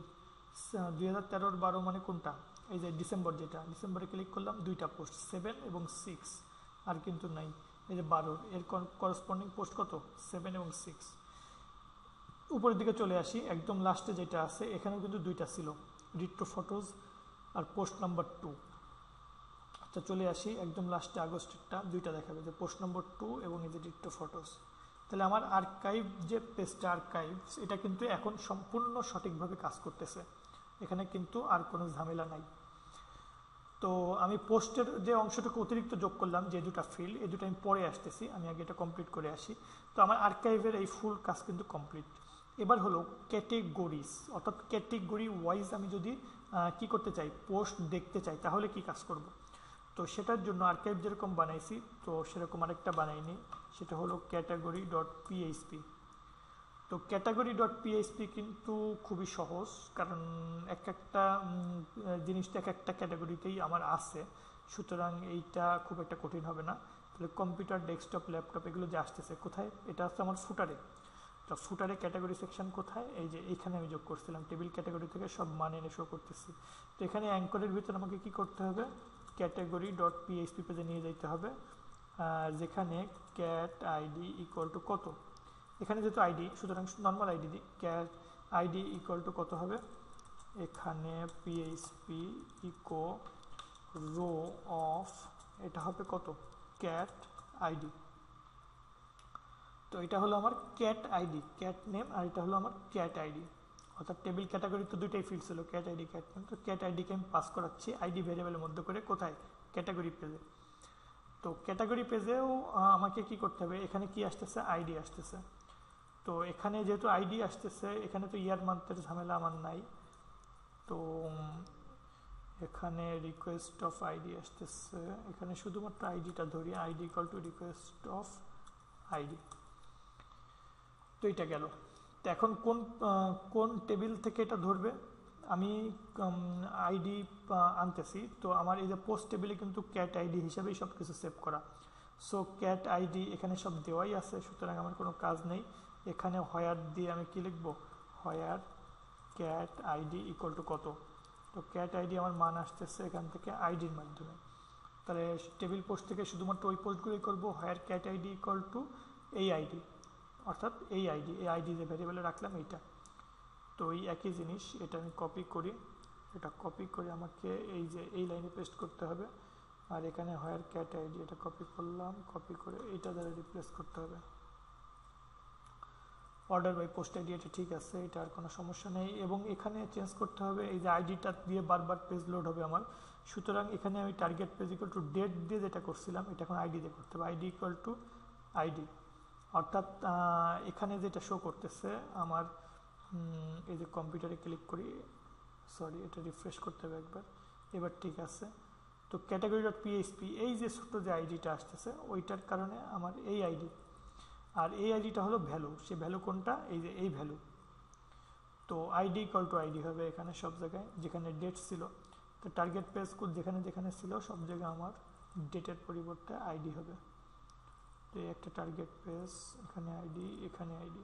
[SPEAKER 1] 2013-র 12 মানে কোনটা, এই যে ডিসেম্বর, যেটা ডিসেম্বরে ক্লিক করলাম, 2টা পোস্ট 7 এবং 6, আর কিন্তু নাই। এই যে 12 এর করসপন্ডিং পোস্ট কত, 7 এবং 6। উপরের দিকে চলে আসি, একদম লাস্টে যেটা আছে এখানেও কিন্তু 2টা ছিল, রিট্রো ফটোজ আর পোস্ট নাম্বার 2। আচ্ছা চলে আসি একদম লাস্টে, আগস্টেরটা 2টা দেখাবে, যে পোস্ট নম্বর 2 এবং এই যে রিট্রো ফটোজ। তাহলে আমার আর্কাইভ যে পেজটা আর্কাইভস, এটা কিন্তু এখন সম্পূর্ণ সঠিকভাবে কাজ করতেছে, এখানে কিন্তু আর কোনো ঝামেলা নাই। তো আমি পোস্টের যে অংশটুকু অতিরিক্ত যোগ করলাম, যে 2টা ফিল্ড, এই 2টা আমি পরে আসতেছি, আমি আগে এটা কমপ্লিট করে আসি। তো আমার আর্কাইভের এই ফুল কাজ কিন্তু কমপ্লিট। এবার হলো ক্যাটেগরিজ, অর্থাৎ ক্যাটেগরি ওয়াইজ আমি যদি কি করতে চাই, পোস্ট দেখতে চাই, তাহলে কি কাজ করব। তো সেটার জন্য আর্কাইভ যেরকম বানাইছি, তো সেরকম আরেকটা বানাইনি, সেটা হলো ক্যাটাগরি ডট পিএইচপি। তো ক্যাটাগরি ডট পিএইচপি কিন্তু খুবই সহজ, কারণ একটা জিনিসটা এক একটা ক্যাটাগরিতেই আমার আছে, সুতরাং এইটা খুব একটা কঠিন হবে না। তাহলে কম্পিউটার, ডেস্কটপ, ল্যাপটপ এগুলো যে আসতেছে কোথায়, এটা আছে আমার ফুটারে। তো ফুটারে ক্যাটাগরি সেকশন কোথায়, এই যে এইখানে আমি যোগ করছিলাম, টেবিল ক্যাটাগরি থেকে সব মান এনে শো করতেছি। তো এখানে অ্যাঙ্করের ভিতরে আমাকে কি করতে হবে, ক্যাটাগরি ডট পিএইচপি পেজে নিয়ে যেতে হবে, যেখানে ক্যাট আইডি ইকুয়াল টু কত, এখানে যেহেতু আইডি সুতরাং নর্মাল আইডি দিই, ক্যাট আইডি ইকুয়াল টু কত হবে, এখানে পিএইচপি ইকো রো অফ, এটা হবে কত, ক্যাট আইডি। তো এটা হলো আমার ক্যাট আইডি, ক্যাট নেম, আর এটা হলো আমার ক্যাট আইডি, অর্থাৎ টেবিল ক্যাটাগরি তো 2টাই ফিল্ড ছিল, ক্যাট আইডি ক্যাট নেম। তো ক্যাট আইডিকে আমি পাস করাচ্ছি আইডি ভ্যারিয়েবলের মধ্যে করে, কোথায়, ক্যাটাগরি পেজে। তো ক্যাটাগরি পেজেও আমাকে কি করতে হবে, এখানে কি আসতেছে, আইডি আসতেছে। তো এখানে যেহেতু আইডি আসতেছে, এখানে তো ইয়ার মান্থের ঝামেলা আমার নাই। তো এখানে রিকোয়েস্ট অফ আইডি আসতেছে, এখানে শুধুমাত্র আইডিটা ধরি, ID equal to request of ID. তো এটা গেল। তো এখন কোন টেবিল থেকে এটা ধরবে, আমি আইডি আনতেছি। তো আমার এই যে পোস্ট টেবিলে কিন্তু ক্যাট আইডি হিসাবেই সব কিছু সেভ করা। সো ক্যাট আইডি এখানে সব দেওয়াই আছে, সুতরাং আমার কোনো কাজ নেই। এখানে হোয়ার দিয়ে আমি কি লিখবো, হোয়ার ক্যাট আইডি ইকুয়াল টু কত। তো ক্যাট আইডি আমার মান আসতেছে এখান থেকে আইডির মাধ্যমে। তাহলে টেবিল পোস্ট থেকে শুধুমাত্র ওই পোস্টগুলোই করবো, হোয়ার ক্যাট আইডি ইকুয়াল টু এই আইডি, অর্থাৎ এই আইডি যে ভ্যারিয়েবলে রাখলাম এইটা। তো এই একই জিনিস, এটা আমি কপি করি, এটা কপি করে আমাকে এই যে এই লাইনে পেস্ট করতে হবে। আর এখানে হোয়ার ক্যাট আইডি এটা কপি করলাম, কপি করে এইটা দ্বারা রিপ্লেস করতে হবে। অর্ডার বাই পোস্ট আইডি এটা ঠিক আছে, এটা আর কোনো সমস্যা নেই। এবং এখানে চেঞ্জ করতে হবে, এই যে আইডিটা দিয়ে বারবার পেজ লোড হবে আমার, সুতরাং এখানে আমি target page equal to date দিয়ে যেটা করছিলাম এটা এখন আইডি দিয়ে করতে হবে, আইডি ইকুয়াল টু আইডি। অর্থাৎ এখানে যেটা শো করতেছে আমার, এই যে কম্পিউটারে ক্লিক করি, সরি এটা রিফ্রেশ করতে হবে একবার, এবার ঠিক আছে। তো ক্যাটাগরি ডট পিএইচপি এই যে ছোট্ট যে আইডিটা আসতেছে ওইটার কারণে আমার এই আইডি, আর এই আইডিটা হলো ভ্যালু। সে ভ্যালু কোনটা, এই যে এই ভ্যালু। তো আইডি ইকুয়াল টু আইডি হবে এখানে সব জায়গায়, যেখানে ডেট ছিল। তো টার্গেট পেজ কোড যেখানে যেখানে ছিল সব জায়গায় আমার ডেটের পরিবর্তে আইডি হবে। তো এই একটা টার্গেট পেজ, এখানে আইডি, এখানে আইডি।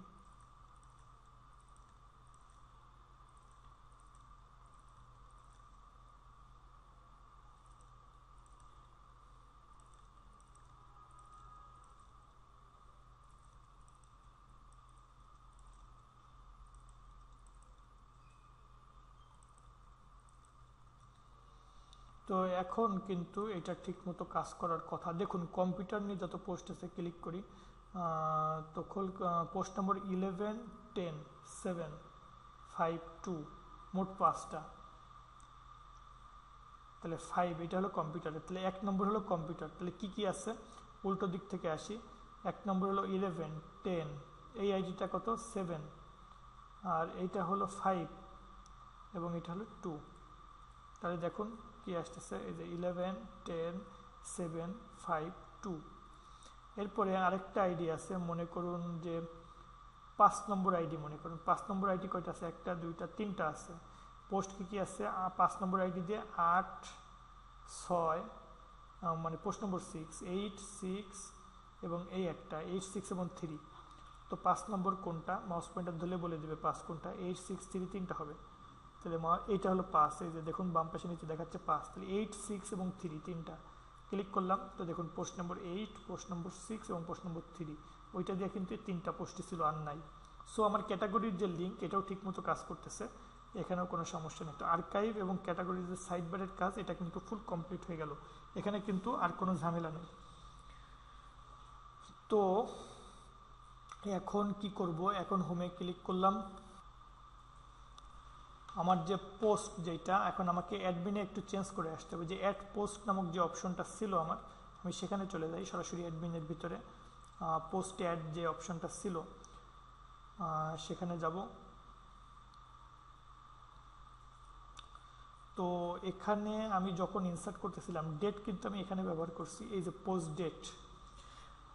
[SPEAKER 1] তো এখন কিন্তু এটা ঠিক মতো কাজ করার কথা। দেখুন কম্পিউটার নিয়ে যত পোস্ট আছে ক্লিক করি, তো পোস্ট নম্বর 11, 10, 7, 5, 2, মোট 5টা। তাহলে 5 এটা হলো কম্পিউটারে, তাহলে 1 নম্বর হলো কম্পিউটার। তাহলে কি কি আছে, উল্টো দিক থেকে আসি। 1 নম্বর হলো 11, 10, এই আইডিটা কত 7, আর এইটা হলো 5 এবং এটা হলো 2। তাহলে দেখুন কি আসতেছে, এই যে 11, 10, 7, 5, 2। এরপরে আরেকটা আইডি আছে, মনে করুন যে 5 নম্বর আইডি, মনে করুন 5 নম্বর আইডি কয়টা আছে, 1টা 2টা 3টা আছে। পোস্ট কি কি আছে, 5 নম্বর আইডি দিয়ে 8, 6, মানে পোস্ট নম্বর 6, 8, 6 এবং এই একটা 8, 6 এবং 3। তো 5 নম্বর কোনটা, মাউস পয়েন্টার ধরলে বলে দেবে 5 কোনটা, 8, 6, 3 তিনটা হবে। তাহলে এইটা হলো 5, এই যে দেখুন বাম পাশে নিচে দেখাচ্ছে 5, তাহলে 8, 6 এবং 3 তিনটা। ক্লিক করলাম, তো দেখুন পোস্ট নম্বর 8, পোস্ট নম্বর 6 এবং পোস্ট নম্বর 3, ওইটা দিয়ে কিন্তু 3টা পোস্টই ছিল, আর নাই। সো আমার ক্যাটাগরির যে লিঙ্ক এটাও ঠিক মতো কাজ করতেছে, এখানেও কোনো সমস্যা নেই। তো আর্কাইভ এবং ক্যাটাগরির যে সাইড বারের কাজ এটা কিন্তু ফুল কমপ্লিট হয়ে গেল, এখানে কিন্তু আর কোনো ঝামেলা নেই। তো এখন কি করব, এখন হোমে ক্লিক করলাম। আমার যে পোস্ট যেটা, এখন আমাকে অ্যাডমিনে একটু চেঞ্জ করে আসতে হবে, যে অ্যাড পোস্ট নামক যে অপশনটা ছিল আমার, আমি সেখানে চলে যাই সরাসরি অ্যাডমিনের ভিতরে। পোস্ট অ্যাড যে অপশনটা ছিল সেখানে যাব। তো এখানে আমি যখন ইনসার্ট করতেছিলাম ডেট কিন্তু আমি এখানে ব্যবহার করছি, এই যে পোস্ট ডেট।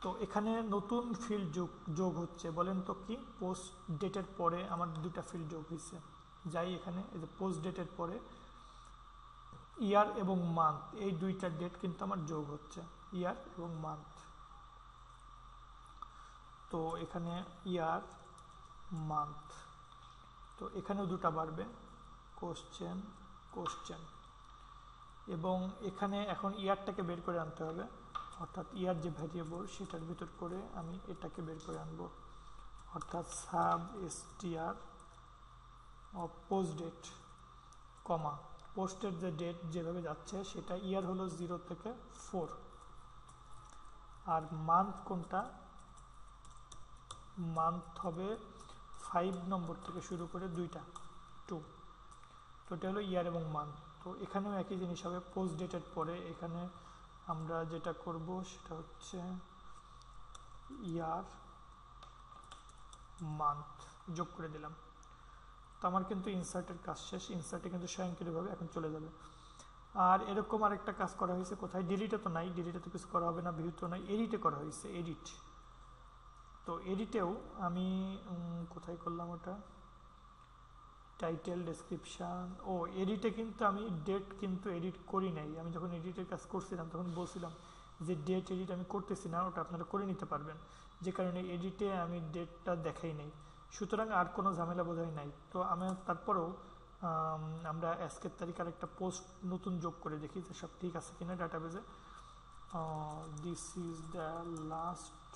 [SPEAKER 1] তো এখানে নতুন ফিল্ড যোগ হচ্ছে, বলেন তো কি, পোস্ট ডেটের পরে আমার দুটা ফিল্ড যোগ হয়েছে। যাই এখানে, এই যে পোস্ট ডেটের পরে ইয়ার এবং মান্থ, এই দুইটা ডেট কিন্তু আমার যোগ হচ্ছে, ইয়ার এবং মান্থ। তো এখানে ইয়ার, মান্থ, তো এখানেও দুটা বাড়বে, কোশ্চেন, কোশ্চেন। এবং এখানে এখন ইয়ারটাকে বের করে আনতে হবে, অর্থাৎ ইয়ার যে ভ্যারিয়েবল সেটার ভিতর করে আমি এটাকে বের করে আনবো, অর্থাৎ sub str of post date, comma পোস্টের যে ডেট যেভাবে যাচ্ছে সেটা ইয়ার হলো 0 থেকে 4, আর মান্থ কোনটা, মান্থ হবে 5 নম্বর থেকে শুরু করে 2টা 2। তো এটা হলো ইয়ার এবং মান্থ। তো এখানেও একই জিনিস হবে, পোস্ট ডেটের পরে এখানে আমরা যেটা করব সেটা হচ্ছে ইয়ার, মান্থ যোগ করে দিলাম। তো আমার কিন্তু ইনসার্টের কাজ শেষ, ইনসার্টে কিন্তু স্বয়ংক্রিয়ভাবে এখন চলে যাবে। আর এরকম আরেকটা কাজ করা হয়েছে, কোথায়, ডিলিটে তো নাই, ডিলিটে তো কিছু করা হবে না, ভিউতে নাই, এডিটে করা হয়েছে, এডিট। তো এডিটেও আমি কোথায় করলাম ওটা, টাইটেল, ডেসক্রিপশান, ও এডিটে কিন্তু আমি ডেট কিন্তু এডিট করি নাই। আমি যখন এডিটের কাজ করছিলাম তখন বলছিলাম যে ডেট এডিট আমি করতেছি না, ওটা আপনারা করে নিতে পারবেন, যে কারণে এডিটে আমি ডেটটা দেখাই নাই। সুতরাং আর কোনো ঝামেলা বোধহয় নাই। তো আমি তারপরেও আমরা আজকের তারিখ আর একটা পোস্ট নতুন যোগ করে দেখি যে সব ঠিক আছে কিনা ডাটাবেজে। This is the last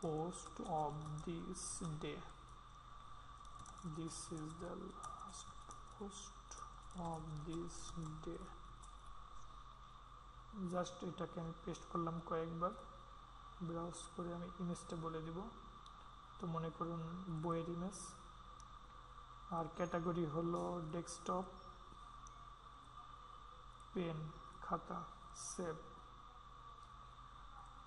[SPEAKER 1] post of this day, this is the last post of this day। Just এটাকে আমি পেস্ট করলাম কয়েকবার, ব্রাউজ করে আমি ইমেজটা বলে দিব। তো মনে করুন বইয়ের ইমেজ, আর ক্যাটাগরি হলো ডেস্কটপ, পেন, খাতা, সেভ।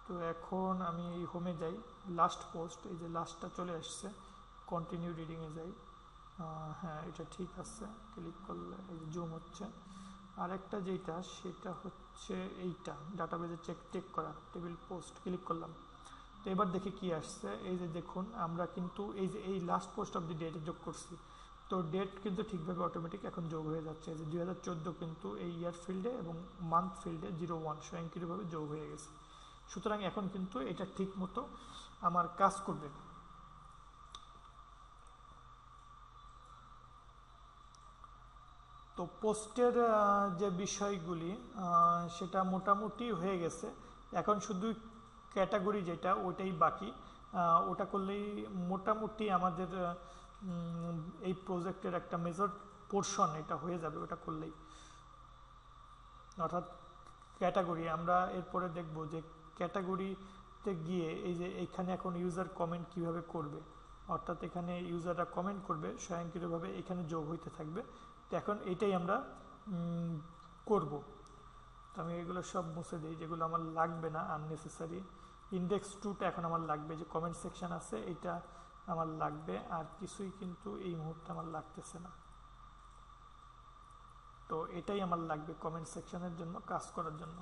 [SPEAKER 1] তো এখন আমি এই হোমে যাই, লাস্ট পোস্ট, এই যে লাস্টটা চলে আসছে, কন্টিনিউ রিডিংয়ে যাই। হ্যাঁ এটা ঠিক আছে, ক্লিক করলে এই যে জুম হচ্ছে। আরেকটা যেটা সেটা হচ্ছে এইটা, ডাটাবেজে টেক করা টেবিল পোস্ট, ক্লিক করলাম। তো এবার দেখি কি আসছে, এই যে দেখুন আমরা কিন্তু এই যে এই last post of the date যোগ করছি। তো ডেট কিন্তু ঠিকভাবে অটোমেটিক এখন যোগ হয়ে যাচ্ছে, যে 2014 কিন্তু এই ইয়ার ফিল্ডে এবং মান্থ ফিল্ডে 01 স্বয়ংক্রিয়ভাবে যোগ হয়ে গেছে। সুতরাং এখন কিন্তু এটা ঠিক মতো আমার কাজ করবে। তো পোস্টের যে বিষয়গুলি সেটা মোটামুটি হয়ে গেছে, এখন শুধু ক্যাটাগরি যেটা ওটাই বাকি। ওটা করলেই মোটামুটি আমাদের এই প্রজেক্টের একটা মেজর পোর্শন এটা হয়ে যাবে, ওটা করলেই। অর্থাৎ ক্যাটাগরি আমরা এরপরে দেখব যে ক্যাটাগরিতে গিয়ে এই যে এইখানে এখন ইউজার কমেন্ট কিভাবে করবে, অর্থাৎ এখানে ইউজাররা কমেন্ট করবে স্বয়ংক্রিয়ভাবে এখানে যোগ হইতে থাকবে। তো এখন এটাই আমরা করব। তো আমি এগুলো সব মুছে দিই যেগুলো আমার লাগবে না, আননেসেসারি। ইন্ডেক্স 2টা এখন আমার লাগবে, যে কমেন্ট সেকশন আছে এটা আমার লাগবে, আর কিছুই কিন্তু এই মুহূর্তে আমার লাগতেছে না। তো এটাই আমার লাগবে কমেন্ট সেকশনের জন্য, কাজ করার জন্য।